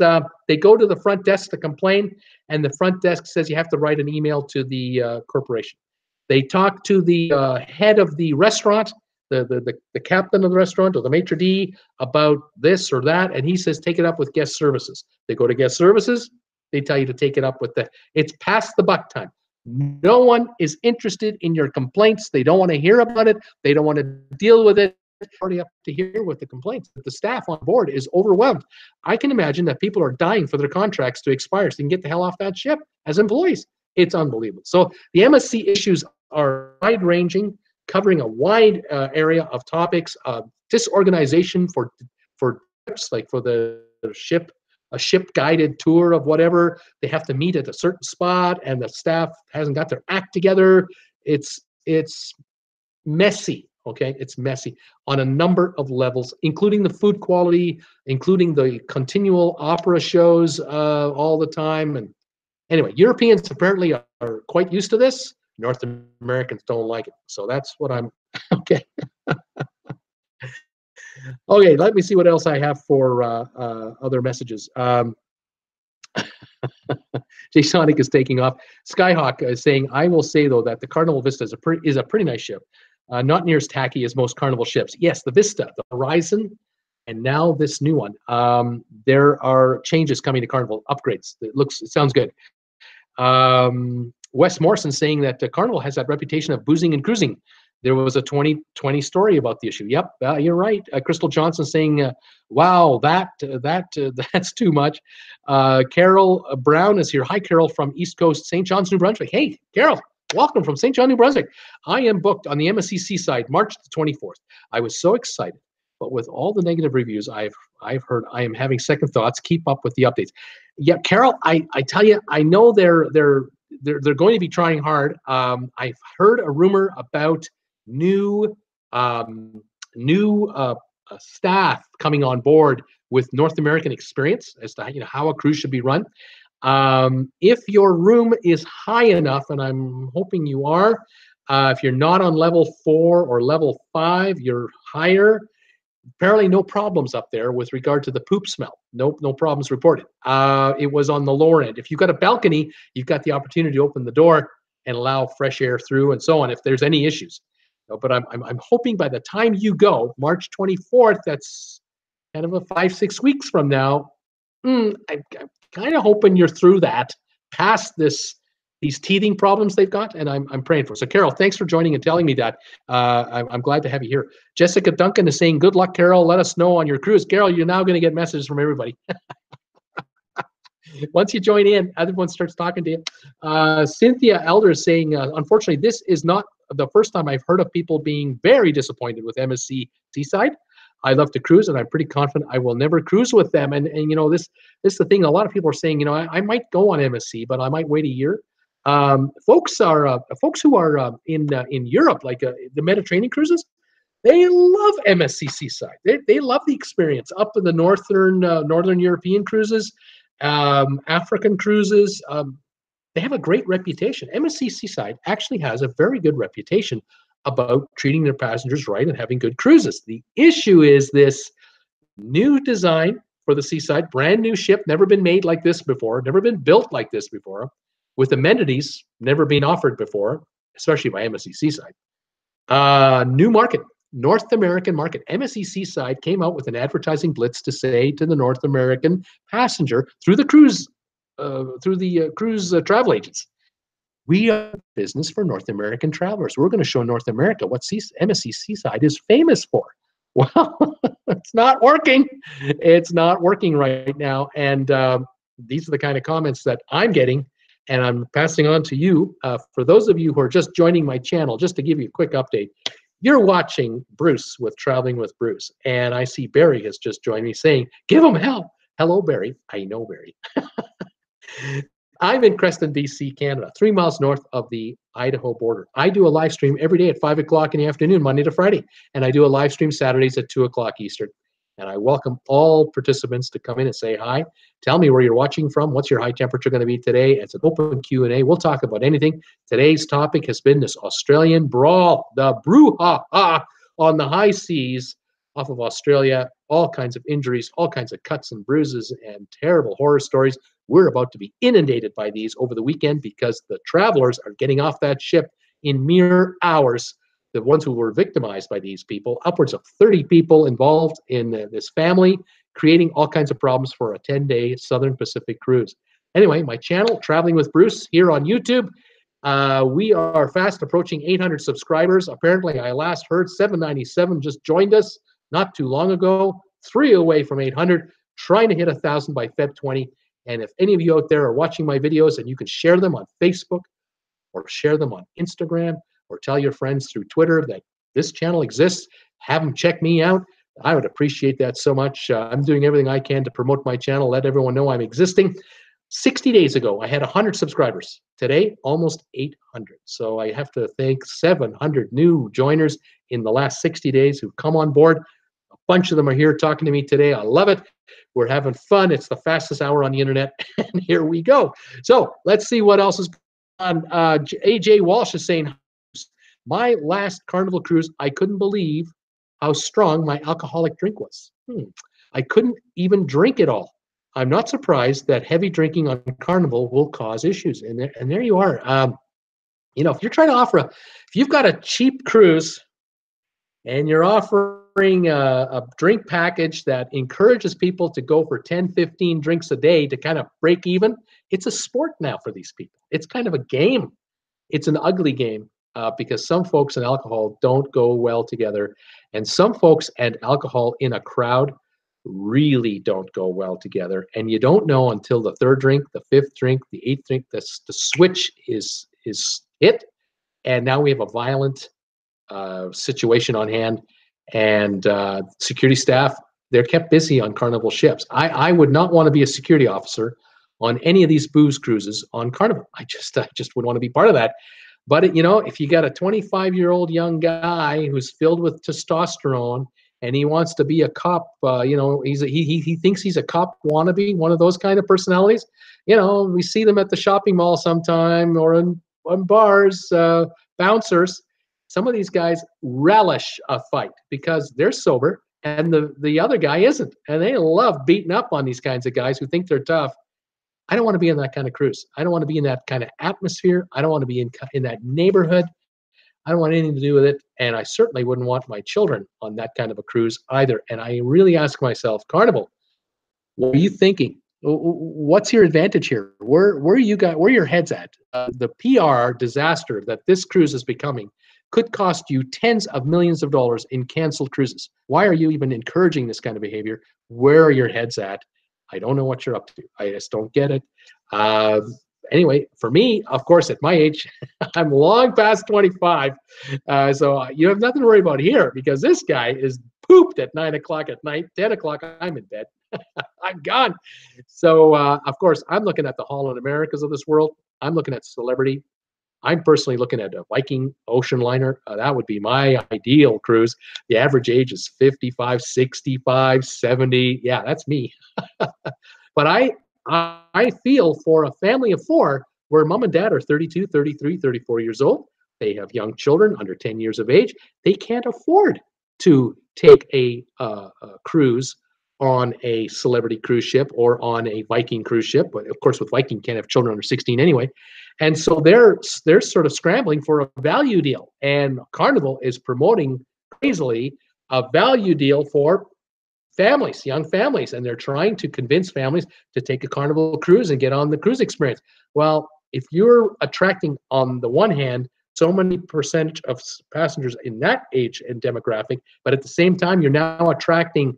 they go to the front desk to complain, and the front desk says you have to write an email to the corporation. They talk to the head of the restaurant, the captain of the restaurant, or the maitre d' about this or that, and he says take it up with guest services. They go to guest services, they tell you to take it up with it's past the buck time. No one is interested in your complaints. They don't want to hear about it. They don't want to deal with it. It's already up to here with the complaints. The staff on board is overwhelmed. I can imagine that people are dying for their contracts to expire so they can get the hell off that ship as employees. It's unbelievable. So the MSC issues are wide-ranging, covering a wide area of topics. Disorganization for trips, like for the ship, a ship-guided tour of whatever. They have to meet at a certain spot, and the staff hasn't got their act together. It's messy. Okay, it's messy on a number of levels, including the food quality, including the continual opera shows all the time. And anyway, Europeans apparently are quite used to this. North Americans don't like it. So that's what I'm, okay. Okay, let me see what else I have for other messages. Jay Sonic is taking off. Skyhawk is saying, I will say, though, that the Carnival Vista is a pretty nice ship. Not near as tacky as most Carnival ships. Yes, the Vista, the Horizon, and now this new one. There are changes coming to Carnival, upgrades. It sounds good. Wes Morrison saying that Carnival has that reputation of boozing and cruising. There was a 2020 story about the issue. Yep, you're right. Crystal Johnson saying, wow, that's too much. Carol Brown is here. Hi, Carol from East Coast, St. John's, New Brunswick. Hey, Carol. Welcome from St. John, New Brunswick. I am booked on the MSC Seaside, March the 24th. I was so excited, but with all the negative reviews I've heard, I am having second thoughts. Keep up with the updates. Yeah, Carol, I tell you, I know they're going to be trying hard. I've heard a rumor about new staff coming on board with North American experience as to how a cruise should be run. If your room is high enough, and I'm hoping you are, if you're not on level 4 or level 5, you're higher. Apparently no problems up there with regard to the poop smell. No problems reported. It was on the lower end. If you've got a balcony, you've got the opportunity to open the door and allow fresh air through and so on if there's any issues. But I'm hoping by the time you go, March 24th, that's kind of a 5-6 weeks from now, I'm kind of hoping you're through that, past these teething problems they've got, and I'm praying for. So, Carol, thanks for joining and telling me that. I'm glad to have you here. Jessica Duncan is saying, good luck, Carol. Let us know on your cruise. Carol, you're now going to get messages from everybody. Once you join in, everyone starts talking to you. Cynthia Elder is saying, unfortunately, this is not the first time I've heard of people being very disappointed with MSC Seaside. I love to cruise, and I'm pretty confident I will never cruise with them. And you know, this is the thing. A lot of people are saying, you know, I might go on MSC, but I might wait a year. Folks who are in Europe, like the Mediterranean cruises, they love MSC Seaside. They love the experience up in the northern European cruises, African cruises. They have a great reputation. MSC Seaside actually has a very good reputation about treating their passengers right and having good cruises. The issue is this new design for the Seaside, brand new ship, never been made like this before, never been built like this before, with amenities never been offered before, especially by MSC Seaside. New market, North American market. MSC Seaside came out with an advertising blitz to say to the North American passenger through the cruise travel agents, we are business for North American travelers. We're going to show North America what MSC Seaside is famous for. Well, it's not working. It's not working right now. And these are the kind of comments that I'm getting, and I'm passing on to you. For those of you who are just joining my channel, just to give you a quick update, you're watching Bruce with Traveling with Bruce. And I see Barry has just joined me saying, give him hell. Hello, Barry. I know Barry. I'm in Creston, BC, Canada, 3 miles north of the Idaho border. I do a live stream every day at 5 o'clock in the afternoon, Monday to Friday. And I do a live stream Saturdays at 2 o'clock Eastern. And I welcome all participants to come in and say hi. Tell me where you're watching from. What's your high temperature going to be today? It's an open Q&A. We'll talk about anything. Today's topic has been this Australian brawl, the brouhaha on the high seas off of Australia. All kinds of injuries, all kinds of cuts and bruises, and terrible horror stories. We're about to be inundated by these over the weekend because the travelers are getting off that ship in mere hours. The ones who were victimized by these people, upwards of 30 people involved in this family, creating all kinds of problems for a 10-day Southern Pacific cruise. Anyway, my channel, Traveling with Bruce, here on YouTube. We are fast approaching 800 subscribers. Apparently, I last heard 797 just joined us not too long ago, 3 away from 800, trying to hit 1,000 by Feb 20. And if any of you out there are watching my videos and you can share them on Facebook or share them on Instagram or tell your friends through Twitter that this channel exists, have them check me out, I would appreciate that so much. I'm doing everything I can to promote my channel, let everyone know I'm existing. 60 days ago, I had 100 subscribers. Today, almost 800. So I have to thank 700 new joiners in the last 60 days who've come on board. A bunch of them are here talking to me today. I love it. We're having fun. It's the fastest hour on the internet. And here we go. So let's see what else is on. AJ Walsh is saying, my last Carnival cruise, I couldn't believe how strong my alcoholic drink was. I couldn't even drink it all. I'm not surprised that heavy drinking on Carnival will cause issues. And there you are. You know, if you're trying to offer if you've got a cheap cruise and you're offering a drink package that encourages people to go for 10, 15 drinks a day to kind of break even, it's a sport now for these people. It's kind of a game. It's an ugly game because some folks and alcohol don't go well together. And some folks and alcohol in a crowd really don't go well together. And you don't know until the 3rd drink, the 5th drink, the 8th drink, the switch is hit. And now we have a violent situation on hand, and security staff, they're kept busy on Carnival ships. I would not want to be a security officer on any of these booze cruises on Carnival. I just wouldn't want to be part of that. But you know, if you got a 25-year-old young guy who's filled with testosterone and he wants to be a cop, you know, he thinks he's a cop wannabe, one of those kind of personalities. You know, we see them at the shopping mall sometime or in bars, bouncers. Some of these guys relish a fight because they're sober and the other guy isn't. And they love beating up on these kinds of guys who think they're tough. I don't want to be in that kind of cruise. I don't want to be in that kind of atmosphere. I don't want to be in that neighborhood. I don't want anything to do with it. And I certainly wouldn't want my children on that kind of a cruise either. And I really ask myself, Carnival, what are you thinking? What's your advantage here? Where your head's at? The PR disaster that this cruise is becoming could cost you tens of millions of dollars in canceled cruises. Why are you even encouraging this kind of behavior? Where are your heads at? I don't know what you're up to. I just don't get it. Anyway, for me, of course, at my age, I'm long past 25. So you have nothing to worry about here because this guy is pooped at 9 o'clock at night. 10 o'clock, I'm in bed. I'm gone. So, of course, I'm looking at the Holland Americas of this world. I'm looking at celebrity. I'm personally looking at a Viking ocean liner. That would be my ideal cruise. The average age is 55, 65, 70. Yeah, that's me. But I feel for a family of four where mom and dad are 32, 33, 34 years old. They have young children under 10 years of age. They can't afford to take a cruise on a celebrity cruise ship or on a Viking cruise ship. But of course, with Viking, can't have children under 16 anyway. And so they're sort of scrambling for a value deal. And Carnival is promoting crazily a value deal for families, young families, and they're trying to convince families to take a Carnival cruise and get on the cruise experience. Well, if you're attracting, on the one hand, so many percentage of passengers in that age and demographic, but at the same time, you're now attracting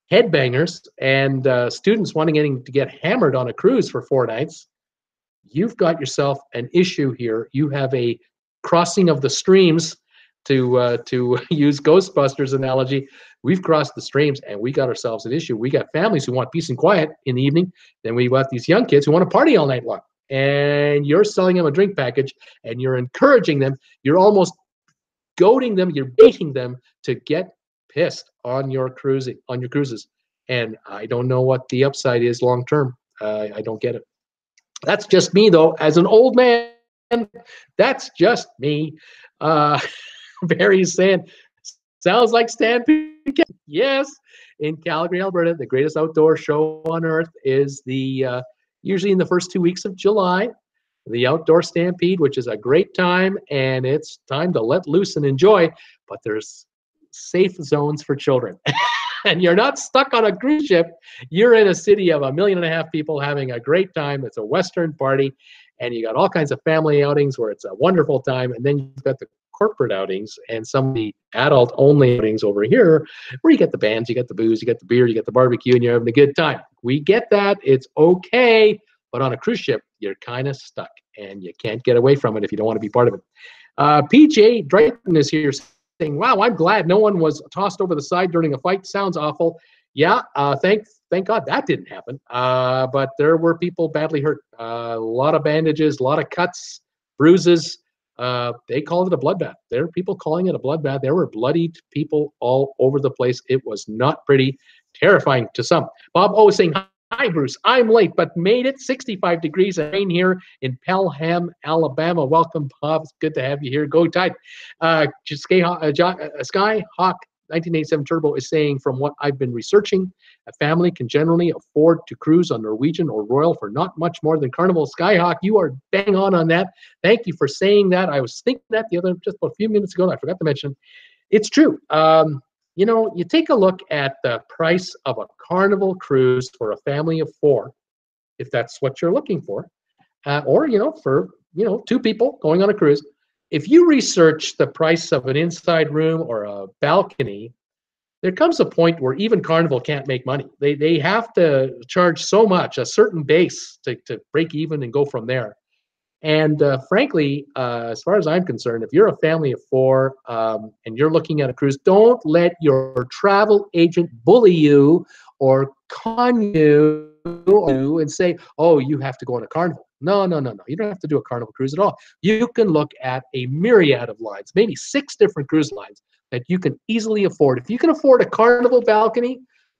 headbangers and students wanting to get hammered on a cruise for 4 nights, you've got yourself an issue here. You have a crossing of the streams, to use Ghostbusters analogy. We've crossed the streams and we got ourselves an issue. We got families who want peace and quiet in the evening. Then we got these young kids who want to party all night long. And you're selling them a drink package and you're encouraging them. You're almost goading them. You're baiting them to get pissed on your cruises. And I don't know what the upside is long term. I don't get it. That's just me, though. As an old man, that's just me. Barry's saying, sounds like Stampede. Yes, in Calgary, Alberta, the greatest outdoor show on earth is the usually in the first 2 weeks of July, the Outdoor Stampede, which is a great time, and it's time to let loose and enjoy. But there's safe zones for children. And you're not stuck on a cruise ship. You're in a city of 1.5 million people having a great time. It's a Western party, and you got all kinds of family outings where it's a wonderful time. And then you've got the corporate outings and some of the adult-only outings over here, where you get the bands, you get the booze, you get the beer, you get the barbecue, and you're having a good time. We get that. It's okay. But on a cruise ship, you're kind of stuck, and you can't get away from it if you don't want to be part of it. PJ Drayton is here saying, wow, I'm glad no one was tossed over the side during a fight. Sounds awful. Yeah, thank God that didn't happen. But there were people badly hurt. A lot of bandages, a lot of cuts, bruises. They called it a bloodbath. There are people calling it a bloodbath. There were bloodied people all over the place. It was not pretty, terrifying to some. Bob O is saying, hi, Bruce. I'm late, but made it. 65 degrees of rain here in Pelham, Alabama. Welcome, Bob. It's good to have you here. Go Tide. Skyhawk 1987 Turbo is saying, from what I've been researching, a family can generally afford to cruise on Norwegian or Royal for not much more than Carnival. Skyhawk, you are bang on that. Thank you for saying that. I was thinking that just a few minutes ago, and I forgot to mention. It's true. You take a look at the price of a Carnival cruise for a family of four, if that's what you're looking for, or, for, 2 people going on a cruise. If you research the price of an inside room or a balcony, there comes a point where even Carnival can't make money. They have to charge so much, a certain base to break even and go from there. And frankly, as far as I'm concerned, if you're a family of 4 and you're looking at a cruise, don't let your travel agent bully you or con you and say, oh, you have to go on a Carnival. No. You don't have to do a Carnival cruise at all. You can look at a myriad of lines, maybe 6 different cruise lines that you can easily afford. If you can afford a Carnival balcony,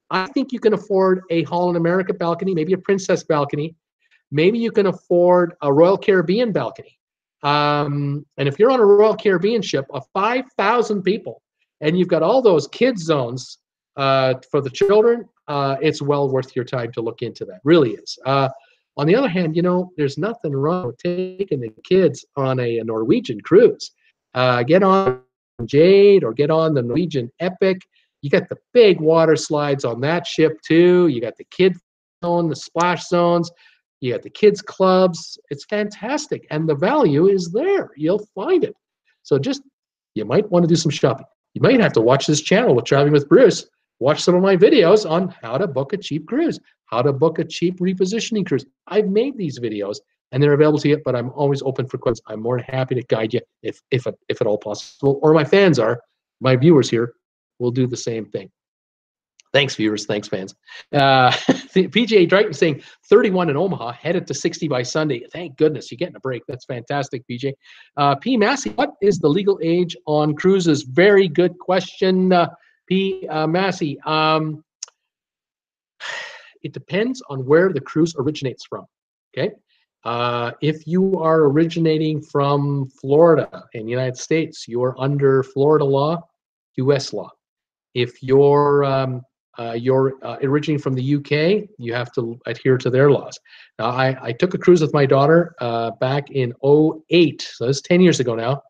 I think you can afford a Holland America balcony, maybe a Princess balcony. Maybe you can afford a Royal Caribbean balcony. And if you're on a Royal Caribbean ship of 5,000 people and you've got all those kids zones for the children, it's well worth your time to look into that. Really is. On the other hand, there's nothing wrong with taking the kids on a Norwegian cruise. Get on Jade or get on the Norwegian Epic. You got the big water slides on that ship too. You got the kid zone, the splash zones. You got the kids clubs. It's fantastic. And the value is there. You'll find it. So you might want to do some shopping. You might have to watch this channel with Traveling with Bruce. Watch some of my videos on how to book a cheap cruise, how to book a cheap repositioning cruise. I've made these videos and they're available to you, but I'm always open for questions. I'm more than happy to guide you if at all possible, or my fans are, my viewers here. we'll do the same thing. Thanks, viewers. Thanks, fans. PGA Drayton saying 31 in Omaha, headed to 60 by Sunday. Thank goodness you're getting a break. That's fantastic, PJ. P. Massey, what is the legal age on cruises? Very good question, P. Massey. It depends on where the cruise originates from. Okay. If you are originating from Florida in the United States, you're under Florida law, U.S. law. If you're originating from the UK, you have to adhere to their laws. Now, I took a cruise with my daughter back in 2008, so that's 10 years ago now.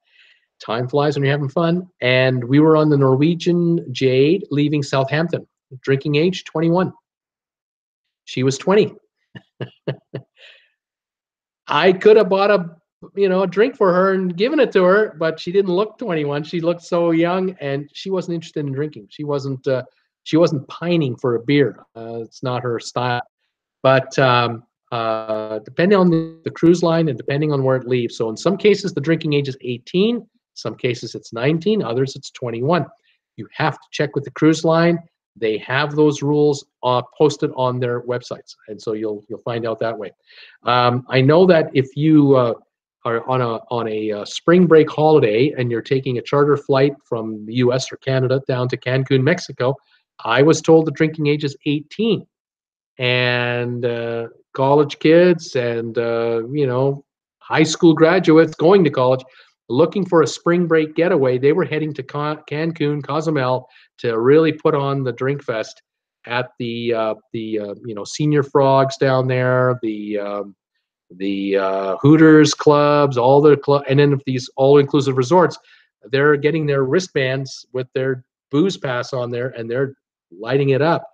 Time flies when you're having fun. And we were on the Norwegian Jade leaving Southampton. Drinking age, 21. She was 20. I could have bought a drink for her and given it to her, but she didn't look 21. She looked so young, and she wasn't interested in drinking. She wasn't pining for a beer. It's not her style. But depending on the cruise line and depending on where it leaves. So in some cases, the drinking age is 18. Some cases it's 19. Others it's 21. You have to check with the cruise line. They have those rules posted on their websites, and so you'll find out that way. I know that if you are on a spring break holiday and you're taking a charter flight from the U.S. or Canada down to Cancun, Mexico, I was told the drinking age is 18, and college kids and high school graduates going to college looking for a spring break getaway, they were heading to Cancun, Cozumel to really put on the drink fest at the Senior Frogs down there, the Hooters clubs, all the club, and then these all-inclusive resorts. They're getting their wristbands with their booze pass on there, and they're lighting it up.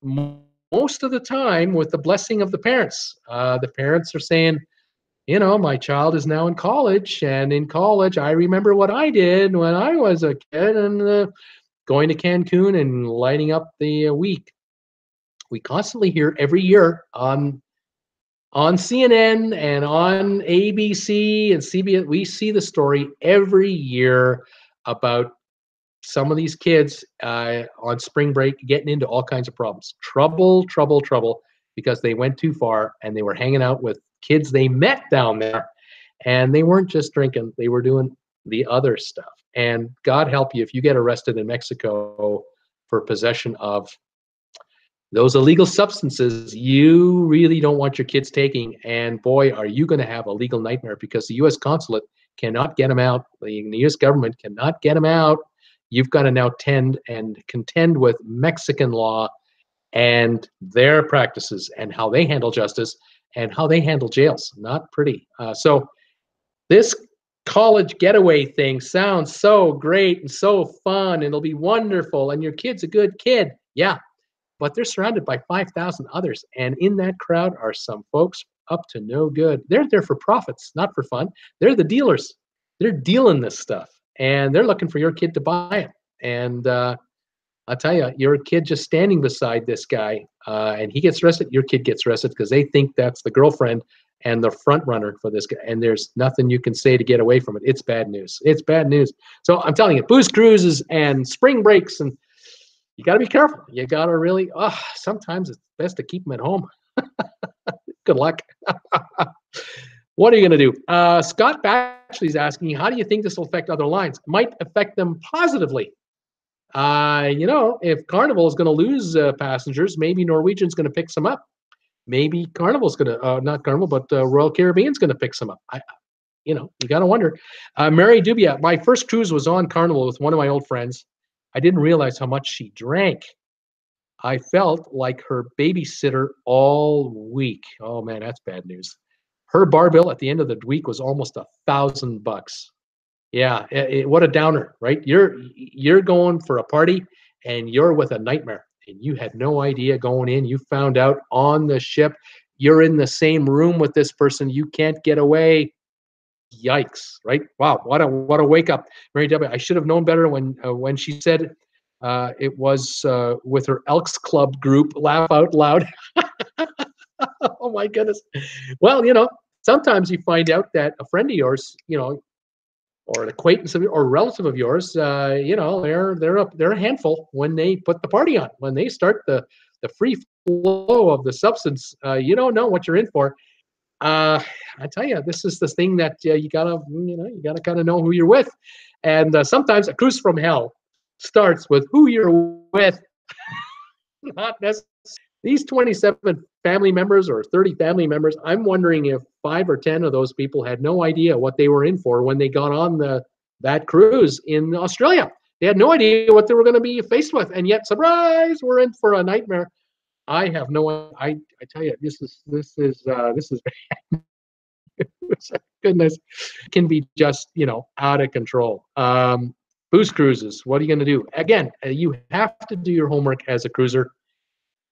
Most of the time, with the blessing of the parents are saying, my child is now in college, and in college, I remember what I did when I was a kid, and going to Cancun and lighting up the week. We constantly hear every year on CNN and on ABC and CBS, we see the story every year about some of these kids on spring break getting into all kinds of problems. Trouble, because they went too far and they were hanging out with kids they met down there, and they weren't just drinking, they were doing the other stuff. And God help you if you get arrested in Mexico for possession of those illegal substances you really don't want your kids taking. And boy, are you going to have a legal nightmare, because the U.S. consulate cannot get them out. The U.S. government cannot get them out. You've got to now contend with Mexican law and their practices and how they handle justice and how they handle jails. Not pretty. So this college getaway thing sounds so great and so fun, and it'll be wonderful, and your kid's a good kid. Yeah, but they're surrounded by 5,000 others, and in that crowd are some folks up to no good. They're there for profits, not for fun. They're the dealers. They're dealing this stuff, and they're looking for your kid to buy it. And I'll tell you, you're a kid just standing beside this guy, and he gets arrested, your kid gets arrested because they think that's the girlfriend and the front runner for this guy, and there's nothing you can say to get away from it. It's bad news. It's bad news. So I'm telling you, booze cruises and spring breaks, and you got to be careful. You got to really, sometimes it's best to keep them at home. Good luck. What are you going to do? Scott Batchley's asking, how do you think this will affect other lines? Might affect them positively. If Carnival is going to lose passengers, maybe Norwegian's going to pick some up. Maybe Carnival's going to, not Carnival, but Royal Caribbean's going to pick some up. You got to wonder. Mary Dubia, my first cruise was on Carnival with one of my old friends. I didn't realize how much she drank. I felt like her babysitter all week. Oh man, that's bad news. Her bar bill at the end of the week was almost $1,000. Yeah, what a downer, right? You're going for a party and you're with a nightmare, and you had no idea going in. You found out on the ship. You're in the same room with this person. You can't get away. Yikes, right? Wow, what a wake up. Mary W. I should have known better when she said it was with her Elks Club group. Laugh out loud. Oh my goodness. Well, sometimes you find out that a friend of yours, or an acquaintance of, or relative of yours, you know, they're a handful when they put the party on. When they start the free flow of the substance, you don't know what you're in for. I tell you, this is the thing that you gotta kind of know who you're with, and sometimes a cruise from hell starts with who you're with, not necessarily these 27 family members or 30 family members. I'm wondering if 5 or 10 of those people had no idea what they were in for when they got on that cruise in Australia. They had no idea what they were going to be faced with, and yet, surprise, we're in for a nightmare. I have no. I tell you, this is goodness, can be just out of control. Booze cruises. What are you going to do? Again, you have to do your homework as a cruiser.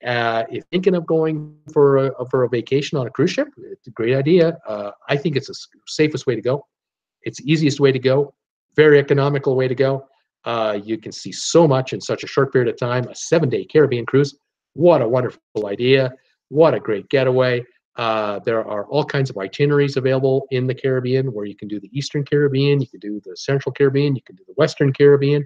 If thinking of going for a vacation on a cruise ship, it's a great idea. I think it's the safest way to go. It's the easiest way to go. Very economical way to go. You can see so much in such a short period of time. A 7-day Caribbean cruise. What a wonderful idea. What a great getaway. There are all kinds of itineraries available in the Caribbean where you can do the Eastern Caribbean, you can do the Central Caribbean, you can do the Western Caribbean.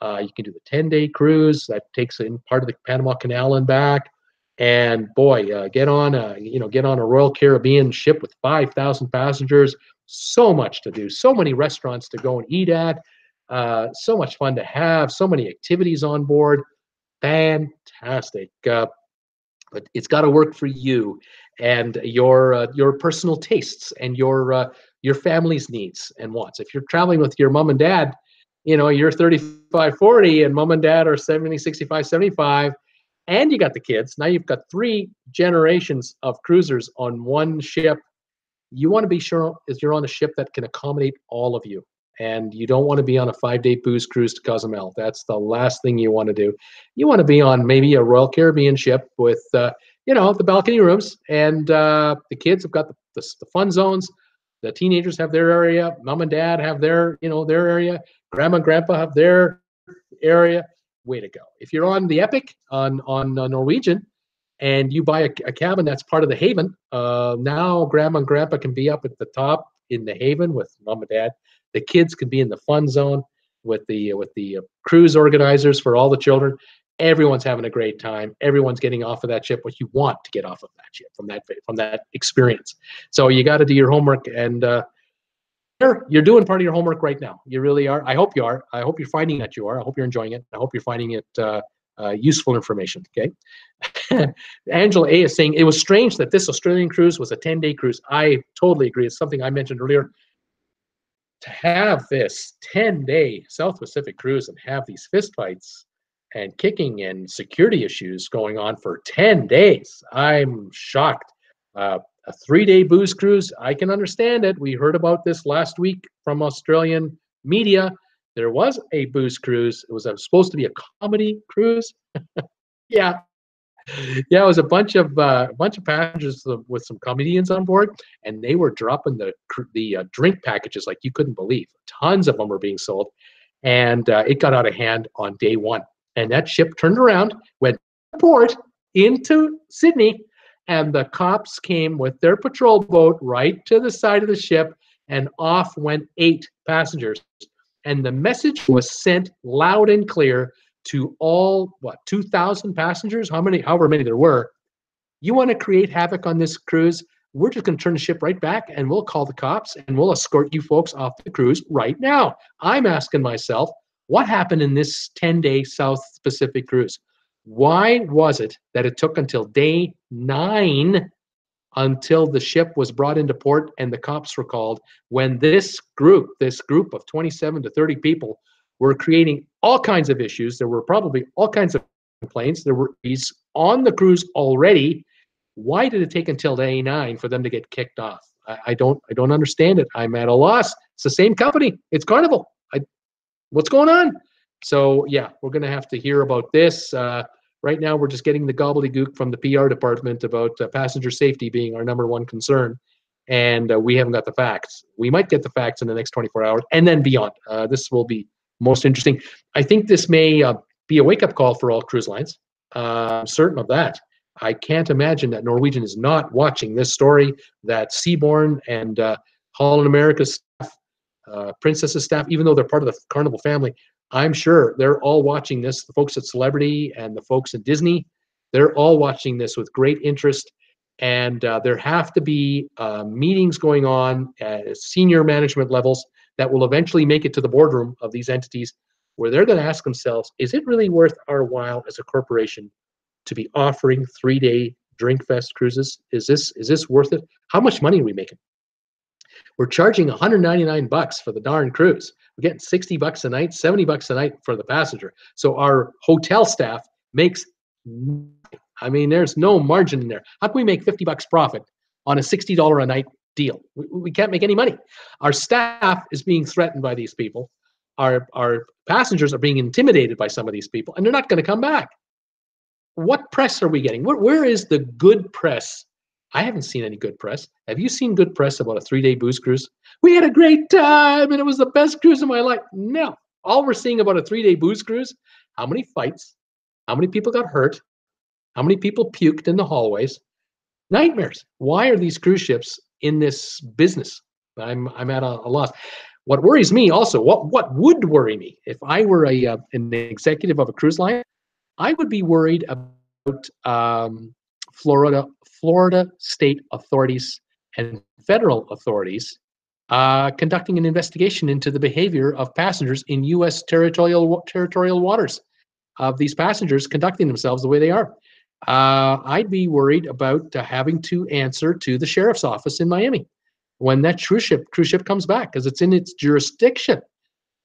You can do the 10-day cruise that takes in part of the Panama Canal and back. And boy, get on a Royal Caribbean ship with 5,000 passengers. So much to do, so many restaurants to go and eat at, so much fun to have, so many activities on board. Fantastic. But it's got to work for you and your personal tastes and your family's needs and wants. If you're traveling with your mom and dad, you're 35, 40, and mom and dad are 70, 65, 75, and you got the kids. Now you've got 3 generations of cruisers on one ship. You want to be sure is you're on a ship that can accommodate all of you. And you don't want to be on a 5-day booze cruise to Cozumel. That's the last thing you want to do. You want to be on maybe a Royal Caribbean ship with, the balcony rooms, and the kids have got the fun zones. The teenagers have their area. Mom and dad have their area. Grandma and grandpa have their area. Way to go. If you're on the Epic on Norwegian, and you buy a cabin that's part of the Haven, now grandma and grandpa can be up at the top in the Haven with mom and dad. The kids can be in the fun zone with the cruise organizers for all the children. Everyone's having a great time. Everyone's getting off of that ship what you want to get off of that ship from that experience. So you got to do your homework, and you're doing part of your homework right now. You really are. I hope you are. I hope you're finding that you are. I hope you're enjoying it. I hope you're finding it useful information. Okay. Angela A is saying it was strange that this Australian cruise was a 10-day cruise. I totally agree. It's something I mentioned earlier. To have this 10-day South Pacific cruise and have these fistfights and kicking and security issues going on for 10 days, I'm shocked. A 3-day booze cruise, I can understand it. We heard about this last week from Australian media. There was a booze cruise. It was supposed to be a comedy cruise. Yeah. Yeah, it was a bunch of passengers with some comedians on board, and they were dropping the drink packages like you couldn't believe. Tons of them were being sold, and it got out of hand on day 1. And that ship turned around, went to port into Sydney, and the cops came with their patrol boat right to the side of the ship, and off went 8 passengers. And the message was sent loud and clear to all 2,000 passengers, however many there were. You want to create havoc on this cruise? We're just going to turn the ship right back, and we'll call the cops, and we'll escort you folks off the cruise right now. I'm asking myself, what happened in this 10-day South Pacific cruise? Why was it that it took until day 9 until the ship was brought into port and the cops were called, when this group of 27 to 30 people were creating all kinds of issues? There were probably all kinds of complaints. There were these on the cruise already. Why did it take until day 9 for them to get kicked off? I don't understand it. I'm at a loss. It's the same company. It's Carnival. What's going on? So yeah, we're going to have to hear about this. Right now, we're just getting the gobbledygook from the PR department about passenger safety being our #1 concern, and we haven't got the facts. We might get the facts in the next 24 hours and then beyond. This will be most interesting. I think this may be a wake-up call for all cruise lines. I'm certain of that. I can't imagine that Norwegian is not watching this story, that Seabourn and Holland America staff Princess's staff, even though they're part of the Carnival family, I'm sure they're all watching this. The folks at Celebrity and the folks at Disney, they're all watching this with great interest. And there have to be meetings going on at senior management levels that will eventually make it to the boardroom of these entities, where they're going to ask themselves, is it really worth our while as a corporation to be offering 3-day drink fest cruises? Is this worth it? How much money are we making? We're charging $199 for the darn cruise. We're getting $60 a night, $70 a night for the passenger. So our hotel staff makes, I mean, there's no margin in there. How can we make $50 profit on a $60 a night deal? We can't make any money. Our staff is being threatened by these people. Our passengers are being intimidated by some of these people, and they're not going to come back. What press are we getting? Where is the good press? I haven't seen any good press. Have you seen good press about a 3-day booze cruise? We had a great time, and it was the best cruise of my life. No. All we're seeing about a 3-day booze cruise, how many fights, how many people got hurt, how many people puked in the hallways. Nightmares. Why are these cruise ships in this business? I'm at a loss. What worries me also, what would worry me if I were an executive of a cruise line, I would be worried about Florida state authorities and federal authorities conducting an investigation into the behavior of passengers in U.S. territorial waters, of these passengers conducting themselves the way they are. I'd be worried about having to answer to the sheriff's office in Miami when that cruise ship comes back, because it's in its jurisdiction.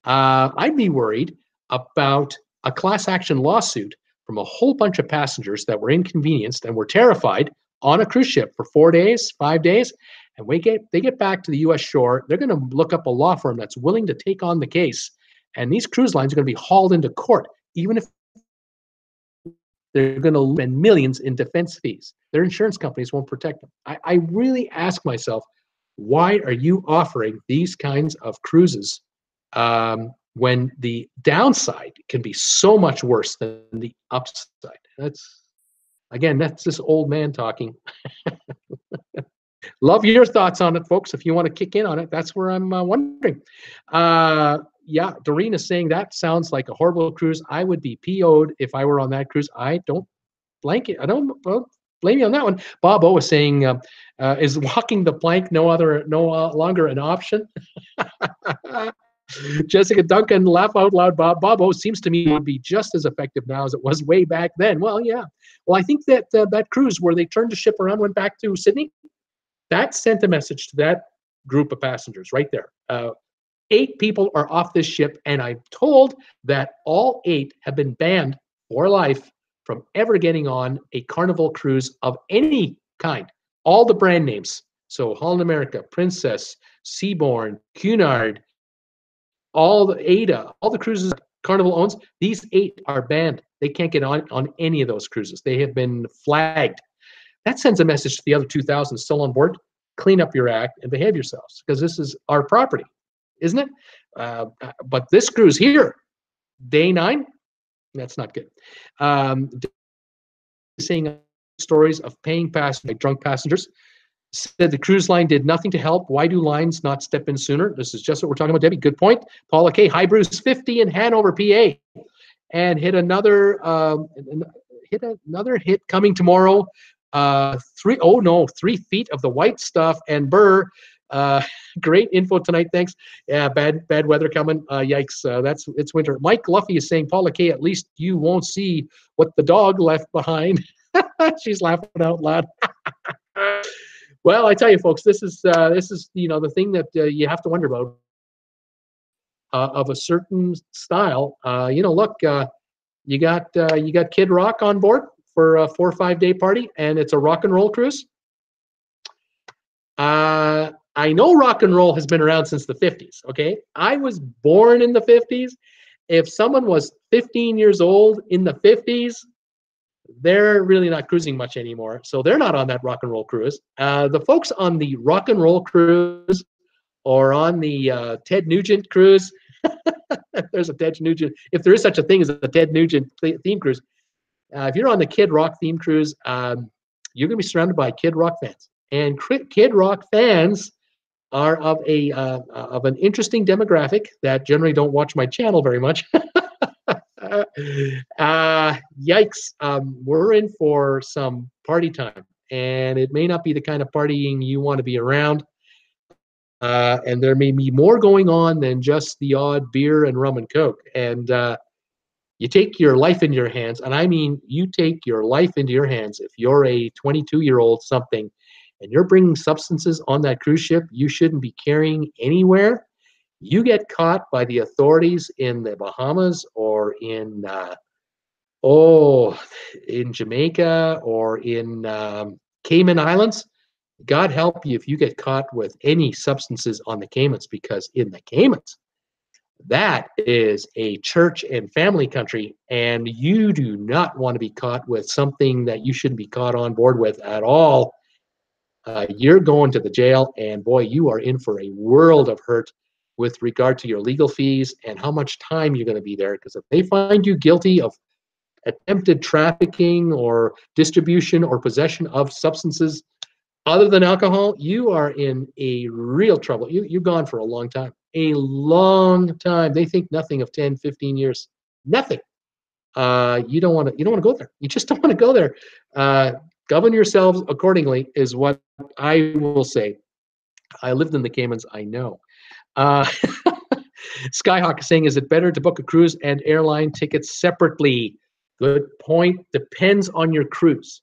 I'd be worried about a class action lawsuit from a whole bunch of passengers that were inconvenienced and were terrified on a cruise ship for 4 days, 5 days, and they get back to the U.S. shore. They're going to look up a law firm that's willing to take on the case, and these cruise lines are going to be hauled into court, even if they're going to spend millions in defense fees. Their insurance companies won't protect them. I really ask myself, why are you offering these kinds of cruises when the downside can be so much worse than the upside? That's this old man talking. Love your thoughts on it, folks. If you want to kick in on it, that's where I'm wondering. Yeah, Doreen is saying that sounds like a horrible cruise. I would be PO'd if I were on that cruise. I don't blame you on that one. Bob O is saying, is walking the plank no longer an option? Jessica Duncan, laugh out loud. Bob O seems to me would be just as effective now as it was way back then. Well, yeah. Well, I think that that cruise where they turned the ship around, went back to Sydney, that sent a message to that group of passengers right there. 8 people are off this ship, and I'm told that all 8 have been banned for life from ever getting on a Carnival cruise of any kind. All the brand names. So Holland America, Princess, Seabourn, Cunard, all the Ada, all the cruises Carnival owns, these 8 are banned. They can't get on any of those cruises. They have been flagged. That sends a message to the other 2,000 still on board. Clean up your act and behave yourselves, because this is our property, isn't it? But this cruise here, day 9, that's not good. Saying stories of paying drunk passengers. Said the cruise line did nothing to help. Why do lines not step in sooner? This is just what we're talking about, Debbie. Good point. Paula K. Hi, Bruce. 50 in Hanover, PA, and hit another hit coming tomorrow. 3 feet of the white stuff and Burr. Great info tonight. Thanks. Yeah, bad weather coming. Yikes. It's winter. Mike Luffy is saying, Paula K, at least you won't see what the dog left behind. She's laughing out loud. Well, I tell you, folks, this is the thing that you have to wonder about of a certain style. Look, you got Kid Rock on board for a 4 or 5 day party, and it's a rock and roll cruise. I know rock and roll has been around since the 50s, okay? I was born in the 50s. If someone was 15 years old in the 50s, they're really not cruising much anymore. So they're not on that rock and roll cruise. The folks on the rock and roll cruise or on the Ted Nugent cruise, if there's a Ted Nugent, if there is such a thing as a Ted Nugent theme cruise, if you're on the Kid Rock theme cruise, you're going to be surrounded by Kid Rock fans. And Kid Rock fans are of an interesting demographic that generally don't watch my channel very much. Yikes! We're in for some party time, and it may not be the kind of partying you want to be around. And there may be more going on than just the odd beer and rum and coke. And you take your life into your hands, and I mean you take your life into your hands. If you're a 22-year-old something, and you're bringing substances on that cruise ship you shouldn't be carrying anywhere, you get caught by the authorities in the Bahamas or in Jamaica or in Cayman Islands. God help you if you get caught with any substances on the Caymans, because in the Caymans, that is a church and family country, and you do not want to be caught with something that you shouldn't be caught on board with at all. You're going to the jail, and boy, you are in for a world of hurt with regard to your legal fees and how much time you're going to be there. Because if they find you guilty of attempted trafficking or distribution or possession of substances other than alcohol, you are in a real trouble. You're gone for a long time. A long time. They think nothing of 10, 15 years. Nothing. You don't want to go there. You just don't want to go there. Govern yourselves accordingly is what I will say. I lived in the Caymans. I know. Skyhawk is saying, is it better to book a cruise and airline tickets separately? Good point. Depends on your cruise.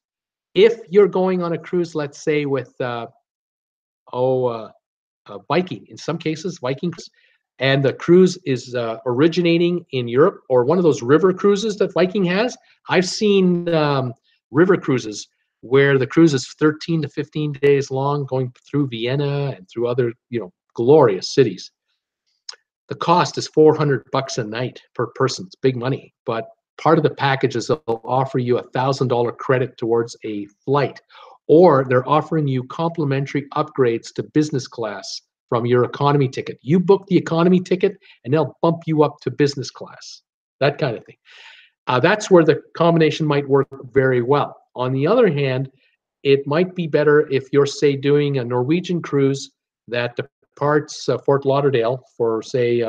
If you're going on a cruise, let's say with Viking, in some cases, Viking, and the cruise is originating in Europe or one of those river cruises that Viking has. I've seen river cruises where the cruise is 13 to 15 days long, going through Vienna and through other, glorious cities. The cost is $400 a night per person. It's big money, but part of the package is they'll offer you $1,000 credit towards a flight, or they're offering you complimentary upgrades to business class from your economy ticket. You book the economy ticket, and they'll bump you up to business class, that kind of thing. That's where the combination might work very well. On the other hand, it might be better if you're, say, doing a Norwegian cruise that departs Fort Lauderdale for, say,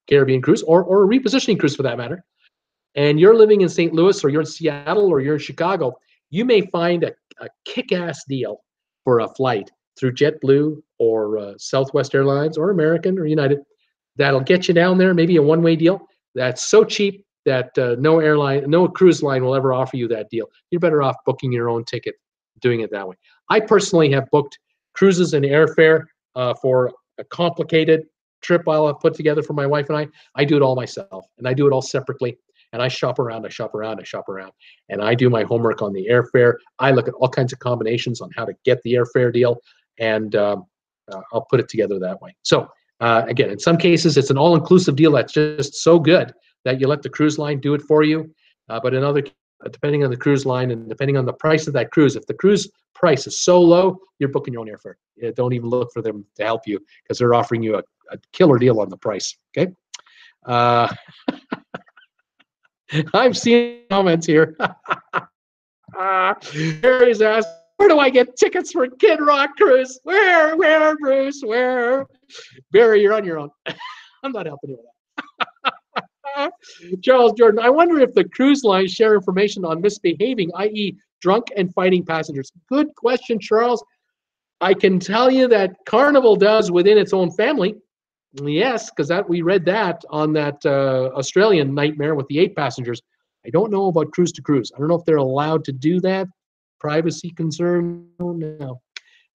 Caribbean cruise, or a repositioning cruise for that matter, and you're living in St. Louis or you're in Seattle or you're in Chicago. You may find a kick-ass deal for a flight through JetBlue or Southwest Airlines or American or United that'll get you down there, maybe a one-way deal that's so cheap that no cruise line will ever offer you that deal. You're better off booking your own ticket, doing it that way. I personally have booked cruises and airfare for a complicated trip I'll have put together for my wife and I. I do it all myself, and I do it all separately. And I shop around, and I do my homework on the airfare. I look at all kinds of combinations on how to get the airfare deal, and I'll put it together that way. So again, in some cases, it's an all-inclusive deal that's just so good that you let the cruise line do it for you. But in other, depending on the cruise line and depending on the price of that cruise, if the cruise price is so low, you're booking your own airfare. Don't even look for them to help you because they're offering you a killer deal on the price. Okay. I'm seeing comments here. Barry's asked, where do I get tickets for Kid Rock Cruise? Where, Bruce, where? Barry, you're on your own. I'm not helping you with that. Charles Jordan, I wonder if the cruise lines share information on misbehaving, i.e. drunk and fighting passengers. Good question, Charles. I can tell you that Carnival does within its own family. Yes, because we read that on that Australian nightmare with the 8 passengers. I don't know about cruise to cruise. I don't know if they're allowed to do that. Privacy concern? No.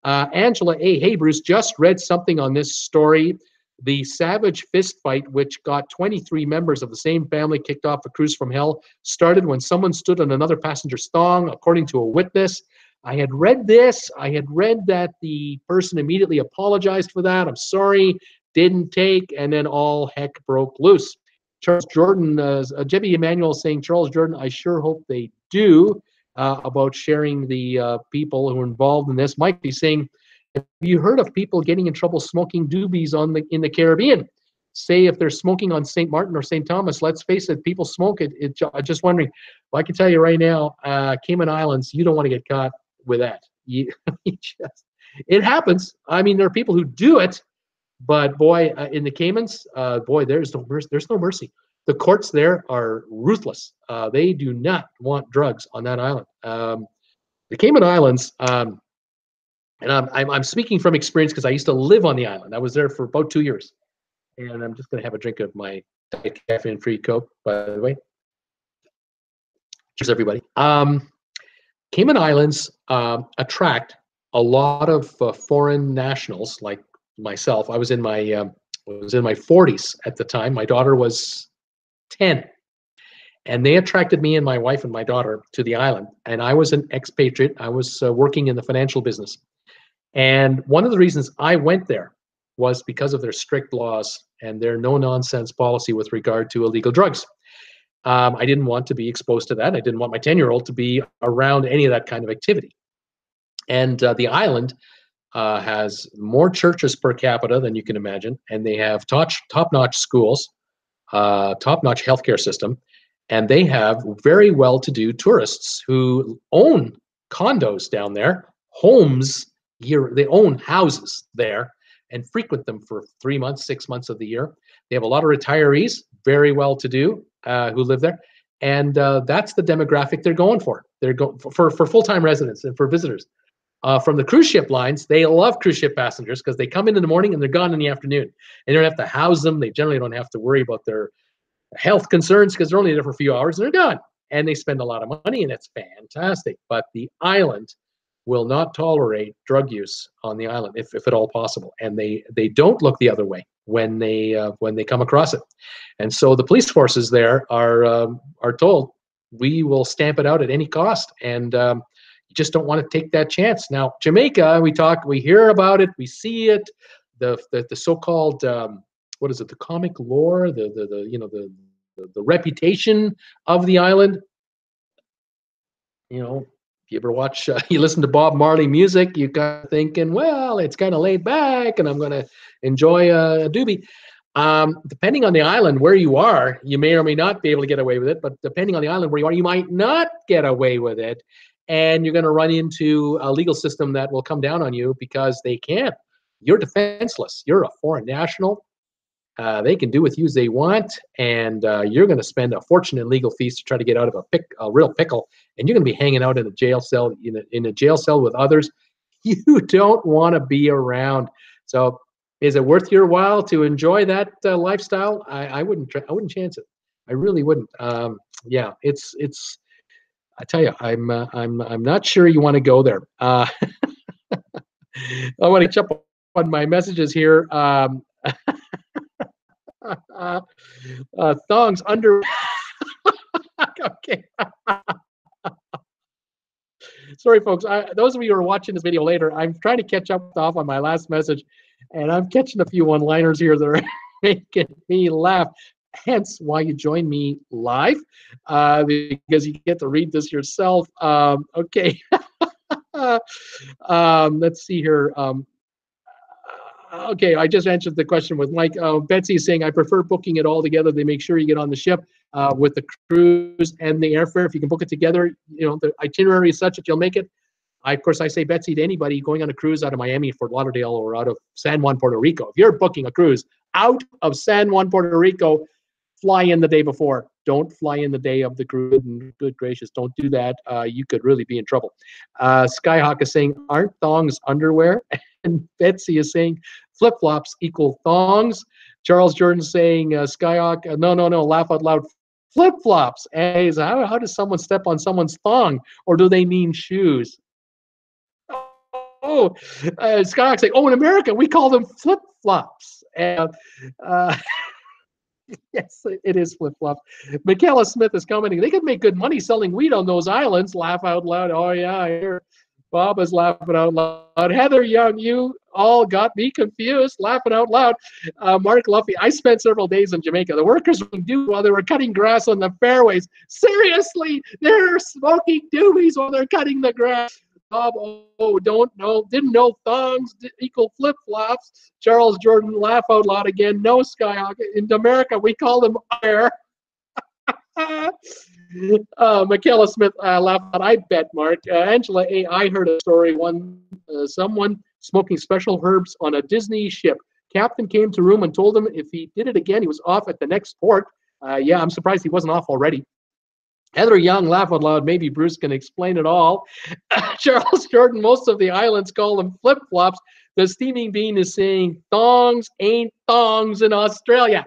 Angela A. Hey, Bruce, just read something on this story. The savage fist fight, which got 23 members of the same family kicked off a cruise from hell, started when someone stood on another passenger's thong, according to a witness. I had read this. I had read that the person immediately apologized for that. I'm sorry. Didn't take, and then all heck broke loose. Charles Jordan, Jebby Emanuel saying, Charles Jordan, I sure hope they do, about sharing the people who are involved in this. Mike be saying, have you heard of people getting in trouble smoking doobies in the Caribbean? Say if they're smoking on St. Martin or St. Thomas, let's face it, people smoke it. I'm just wondering. Well, I can tell you right now, Cayman Islands, you don't want to get caught with that. It happens. I mean, there are people who do it. But boy, in the Caymans, boy, there's no mercy. There's no mercy. The courts there are ruthless. They do not want drugs on that island. The Cayman Islands, and I'm speaking from experience because I used to live on the island. I was there for about 2 years, and I'm just going to have a drink of my caffeine-free Coke, by the way. Cheers, everybody. Cayman Islands attract a lot of foreign nationals like myself. I was in my 40s at the time. My daughter was 10, and they attracted me and my wife and my daughter to the island. And I was an expatriate. I was working in the financial business, and one of the reasons I went there was because of their strict laws and their no-nonsense policy with regard to illegal drugs. I didn't want to be exposed to that. I didn't want my 10-year-old to be around any of that kind of activity. And the island has more churches per capita than you can imagine, and they have top-notch schools, top-notch healthcare system, and they have very well-to-do tourists who own condos down there, homes. They own houses there and frequent them for 3 months, 6 months of the year. They have a lot of retirees, very well-to-do, who live there, and that's the demographic they're going for. They're going for full-time residents and for visitors. From the cruise ship lines, they love cruise ship passengers because they come in the morning and they're gone in the afternoon. And they don't have to house them. They generally don't have to worry about their health concerns because they're only there for a few hours and they're gone. And they spend a lot of money, and it's fantastic. But the island will not tolerate drug use on the island, if at all possible. And they don't look the other way when they come across it. And so the police forces there are told, we will stamp it out at any cost. And you just don't want to take that chance. Now, Jamaica, we hear about it, we see it, the so-called what is it, the comic lore, the reputation of the island. You know, if you ever watch, you listen to Bob Marley music, you got thinking, well, it's kind of laid back, and I'm going to enjoy a doobie. Depending on the island where you are, you may or may not be able to get away with it. But depending on the island where you are, you might not get away with it, and you're going to run into a legal system that will come down on you because they can't. You're defenseless. You're a foreign national. They can do with you as they want, and you're going to spend a fortune in legal fees to try to get out of a real pickle, and you're going to be hanging out in a jail cell in a jail cell with others you don't want to be around. So, is it worth your while to enjoy that lifestyle? I wouldn't chance it. I really wouldn't. Yeah, it's. I tell you, I'm not sure you want to go there. I want to jump on my messages here. Thongs under. Okay. Sorry, folks. Those of you who are watching this video later, I'm trying to catch up off on my last message, and I'm catching a few one-liners here that are making me laugh. Hence why you join me live, because you get to read this yourself. Okay. Let's see here. Okay, I just answered the question with Mike. Betsy is saying, I prefer booking it all together. They make sure you get on the ship with the cruise and the airfare. If you can book it together, you know, the itinerary is such that you'll make it. Of course, I say, Betsy, to anybody going on a cruise out of Miami, Fort Lauderdale, or out of San Juan, Puerto Rico, if you're booking a cruise out of San Juan, Puerto Rico, fly in the day before. Don't fly in the day of the cruise. Good gracious, don't do that. You could really be in trouble. Skyhawk is saying, aren't thongs underwear? And Betsy is saying, flip-flops equal thongs. Charles Jordan saying, Skyhawk, no, laugh out loud. Flip-flops. And how does someone step on someone's thong? Or do they mean shoes? Oh, Skyhawk saying, in America, we call them flip-flops. And yes, it is flip-flops. Michaela Smith is commenting, they could make good money selling weed on those islands. Laugh out loud. Oh, yeah, I hear Bob is laughing out loud. Heather Young, you all got me confused, laughing out loud. Mark Luffy, I spent several days in Jamaica. The workers were doing while they were cutting grass on the fairways. Seriously, they're smoking doobies while they're cutting the grass. Bob, didn't know thongs equal flip-flops. Charles Jordan, laugh out loud again. No, Skyhawk. In America, we call them air. Michaela Smith, laugh out. I bet, Mark. Angela A., I heard a story someone smoking special herbs on a Disney ship Captain came to room and told him if he did it again, he was off at the next port. Yeah, I'm surprised he wasn't off already. Heather Young, laugh out loud. Maybe Bruce can explain it all. Charles Jordan, most of the islands call them flip-flops. The steaming bean is saying thongs ain't thongs in Australia.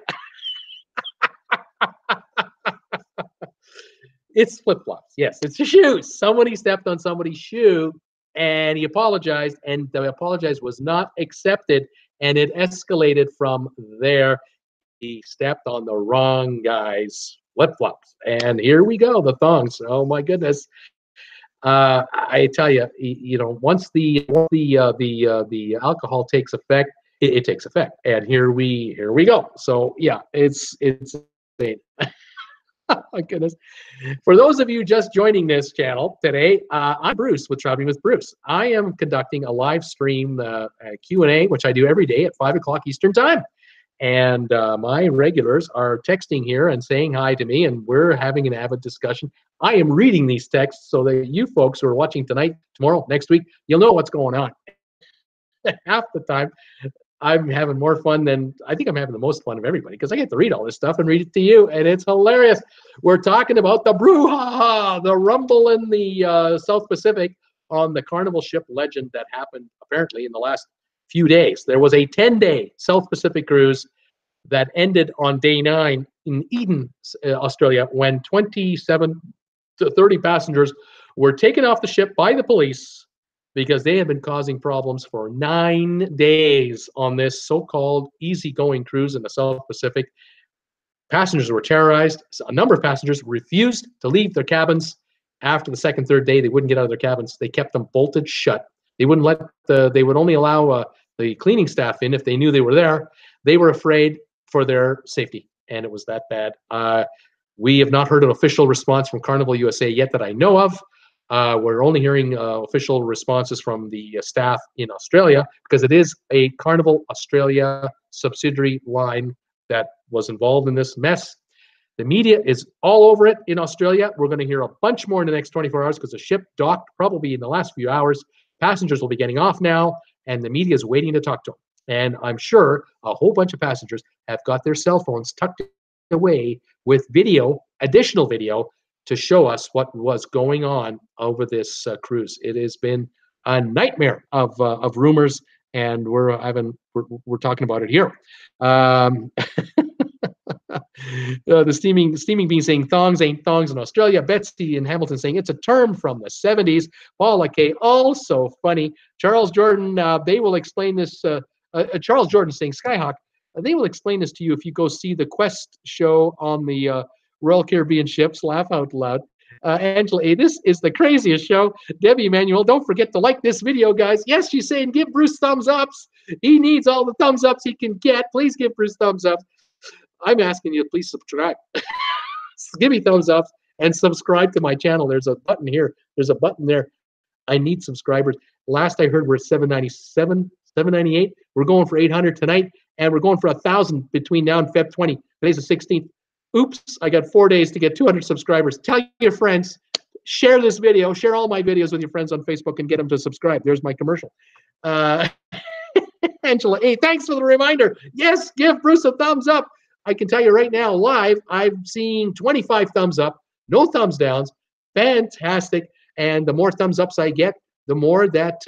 It's flip-flops. Yes, it's shoes. Somebody stepped on somebody's shoe and he apologized, and the apologize was not accepted, and it escalated from there. He stepped on the wrong guy's flip-flops, and here we go, the thongs. Oh my goodness. I tell you, once the alcohol takes effect, it takes effect, and here we go. So yeah, it's oh my goodness. For those of you just joining this channel today, I'm Bruce with Traveling with Bruce. I am conducting a live stream Q&A, which I do every day at 5 o'clock Eastern Time. And my regulars are texting here and saying hi to me, and we're having an avid discussion. I am reading these texts so that you folks who are watching tonight, tomorrow, next week, you'll know what's going on. Half the time, I'm having more fun than, I think I'm having the most fun of everybody, because I get to read all this stuff and read it to you, and it's hilarious. We're talking about the brouhaha, the rumble in the South Pacific on the Carnival ship Legend that happened apparently in the last few days. There was a 10-day South Pacific cruise that ended on day 9 in Eden, Australia, when 27 to 30 passengers were taken off the ship by the police because they had been causing problems for 9 days on this so-called easygoing cruise in the South Pacific. Passengers were terrorized. A number of passengers refused to leave their cabins. After the second, third day, they wouldn't get out of their cabins. They kept them bolted shut. They wouldn't let they would only allow the cleaning staff in if they knew they were there. They were afraid for their safety, and it was that bad. We have not heard an official response from Carnival USA yet that I know of. We're only hearing official responses from the staff in Australia, because it is a Carnival Australia subsidiary line that was involved in this mess. The media is all over it in Australia. We're going to hear a bunch more in the next 24 hours because the ship docked probably in the last few hours. Passengers will be getting off now, and the media is waiting to talk to them. And I'm sure a whole bunch of passengers have got their cell phones tucked away with video, additional video, to show us what was going on over this cruise. It has been a nightmare of rumors, and we're talking about it here. The steaming bean saying thongs ain't thongs in Australia. Betsy in Hamilton saying it's a term from the 70s. Paula K, also funny. Charles Jordan, they will explain this. Charles Jordan saying Skyhawk, they will explain this to you if you go see the Quest show on the Royal Caribbean ships. Laugh out loud. Angela A, this is the craziest show. Debbie Emanuel, don't forget to like this video, guys. Yes, she's saying give Bruce thumbs ups. He needs all the thumbs ups he can get. Please give Bruce thumbs ups. I'm asking you to please subscribe. Give me thumbs up and subscribe to my channel. There's a button here. There's a button there. I need subscribers. Last I heard, we're 797, 798. We're going for 800 tonight, and we're going for 1,000 between now and Feb 20. Today's the 16th. Oops, I got 4 days to get 200 subscribers. Tell your friends. Share this video. Share all my videos with your friends on Facebook and get them to subscribe. There's my commercial. Angela A, thanks for the reminder. Yes, give Bruce a thumbs up. I can tell you right now, live, I'm seeing 25 thumbs up, no thumbs downs. Fantastic. And the more thumbs ups I get, the more that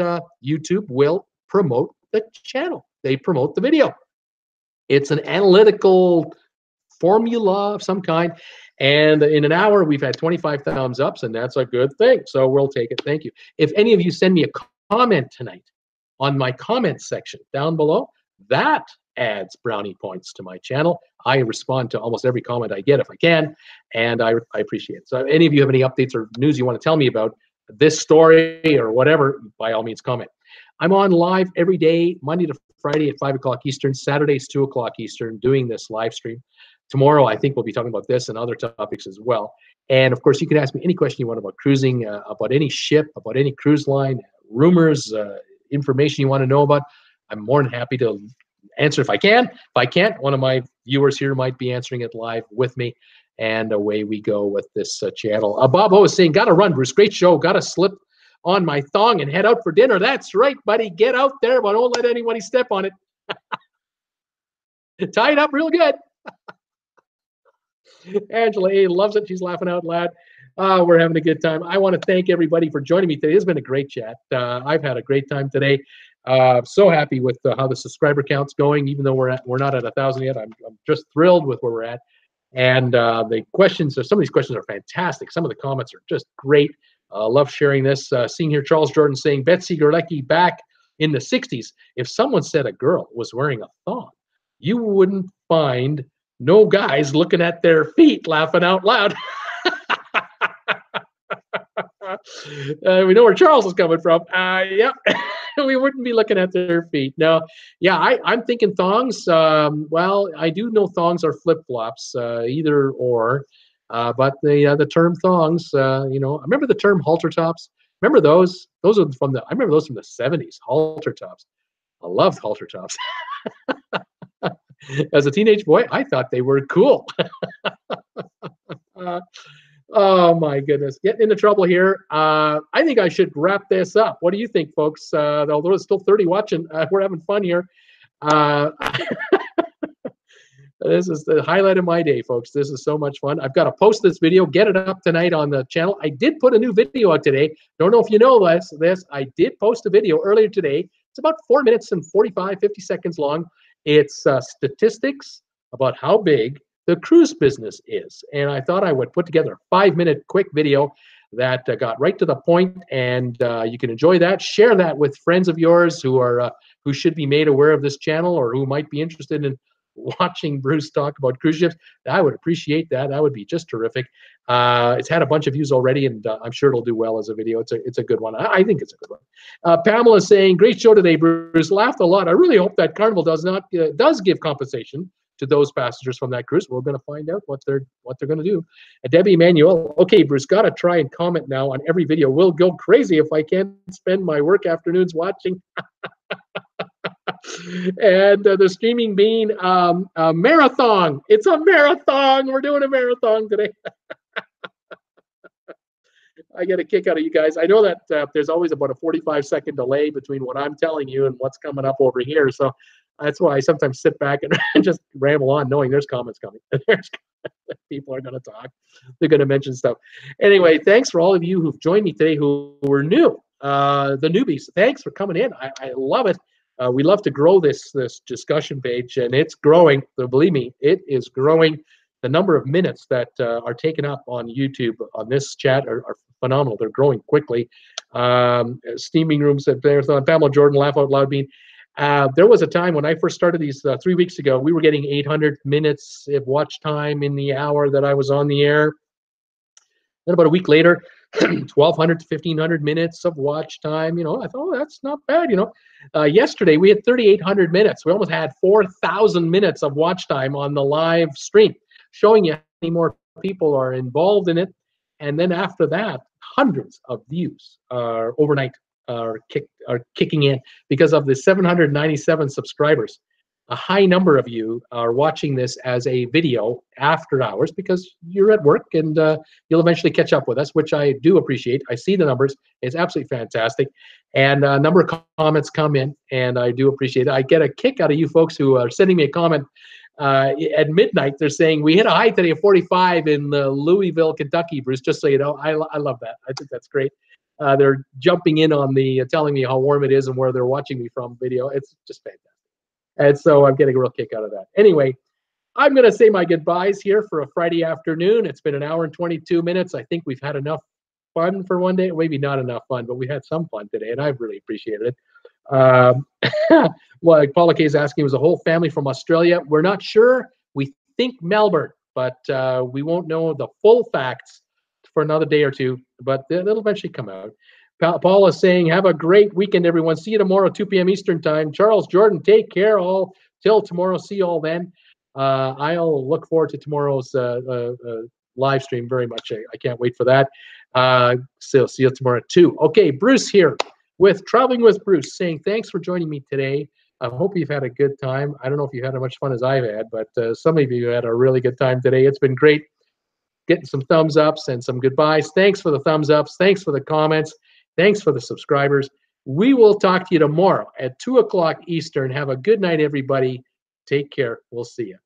YouTube will promote the channel. They promote the video. It's an analytical formula of some kind. And in an hour, we've had 25 thumbs ups, and that's a good thing. So we'll take it. Thank you. If any of you send me a comment tonight on my comment section down below, that adds brownie points to my channel. I respond to almost every comment I get if I can, and I appreciate it. So if any of you have any updates or news you want to tell me about this story or whatever, by all means comment. I'm on live every day, Monday to Friday at 5 o'clock Eastern, Saturdays 2 o'clock Eastern, doing this live stream. Tomorrow, I think we'll be talking about this and other topics as well. And of course, you can ask me any question you want about cruising, about any ship, about any cruise line, rumors, information you want to know about. I'm more than happy to answer if I can. If I can't, one of my viewers here might be answering it live with me, and away we go with this channel. Bob O is saying, gotta run, Bruce, great show, gotta slip on my thong and head out for dinner. That's right, buddy, get out there, but don't let anybody step on it. Tied up real good. Angela A. loves it. She's laughing out loud. We're having a good time. I want to thank everybody for joining me today. It's been a great chat. I've had a great time today. So happy with how the subscriber count's going. Even though we're not at 1,000 yet, I'm just thrilled with where we're at. And the questions, some of these questions are fantastic. Some of the comments are just great. Love sharing this. Seeing here Charles Jordan saying, Betsy Gerlecki back in the 60s. If someone said a girl was wearing a thong, you wouldn't find no guys looking at their feet laughing out loud. We know where Charles is coming from. Yeah, we wouldn't be looking at their feet. No, yeah, I'm thinking thongs. Well, I do know thongs are flip-flops, either or. But the term thongs, I remember the term halter tops. Remember those? Those are I remember those from the 70s, halter tops. I loved halter tops. As a teenage boy, I thought they were cool. Oh my goodness, getting into trouble here. I think I should wrap this up. What do you think, folks? Although it's still 30 watching, we're having fun here. This is the highlight of my day, folks. This is so much fun. I've got to post this video, get it up tonight on the channel. I did put a new video out today. Don't know if you know this. I did post a video earlier today. It's about 4 minutes and 45, 50 seconds long. It's statistics about how big the cruise business is. And I thought I would put together a 5-minute quick video that got right to the point, and you can enjoy that. Share that with friends of yours who should be made aware of this channel or who might be interested in watching Bruce talk about cruise ships. I would appreciate that. That would be just terrific. It's had a bunch of views already, and I'm sure it'll do well as a video. It's a good one. I think it's a good one. Pamela saying, great show today, Bruce. Laughed a lot. I really hope that Carnival does give compensation to those passengers from that cruise. We're going to find out what they're going to do. Debbie Emanuel, okay, Bruce, got to try and comment now on every video. We'll go crazy if I can't spend my work afternoons watching. And the streaming being a marathon. It's a marathon. We're doing a marathon today. I get a kick out of you guys. I know that there's always about a 45-second delay between what I'm telling you and what's coming up over here. So that's why I sometimes sit back and just ramble on, knowing there's comments coming. People are going to talk. They're going to mention stuff. Anyway, thanks for all of you who've joined me today who were new, the newbies. Thanks for coming in. I love it. We love to grow this discussion page, and it's growing. So believe me, it is growing. The number of minutes that are taken up on YouTube on this chat are phenomenal. They're growing quickly. Steaming rooms at Marathon. Pamela Jordan, laugh out loud. There was a time when I first started these 3 weeks ago, we were getting 800 minutes of watch time in the hour that I was on the air. Then about a week later, 1,200 to 1,500 minutes of watch time. I thought, oh, that's not bad. Yesterday we had 3,800 minutes. We almost had 4,000 minutes of watch time on the live stream, showing you how many more people are involved in it. And then after that, hundreds of views overnight are kicking in because of the 797 subscribers. A high number of you are watching this as a video after hours because you're at work, and you'll eventually catch up with us, which I do appreciate. I see the numbers. It's absolutely fantastic. And a number of comments come in, and I do appreciate it. I get a kick out of you folks who are sending me a comment at midnight. They're saying, we hit a high today of 45 in Louisville, Kentucky, Bruce, just so you know. I love that. I think that's great. They're jumping in on the telling me how warm it is and where they're watching me from video. It's just fantastic. And so I'm getting a real kick out of that. Anyway, I'm going to say my goodbyes here for a Friday afternoon. It's been an hour and 22 minutes. I think we've had enough fun for one day. Maybe not enough fun, but we had some fun today, and I've really appreciated it. Well, like Paula K is asking, it was a whole family from Australia. We're not sure. We think Melbourne, but we won't know the full facts for another day or two, but it'll eventually come out. Paul is saying, have a great weekend, everyone. See you tomorrow, 2 p.m. Eastern time. Charles Jordan, take care all till tomorrow. See you all then. I'll look forward to tomorrow's live stream very much. I can't wait for that. So see you tomorrow at 2. Okay, Bruce here with Traveling with Bruce saying, thanks for joining me today. I hope you've had a good time. I don't know if you've had as much fun as I've had, but some of you had a really good time today. It's been great getting some thumbs ups and some goodbyes. Thanks for the thumbs ups. Thanks for the comments. Thanks for the subscribers. We will talk to you tomorrow at 2 o'clock Eastern. Have a good night, everybody. Take care. We'll see you.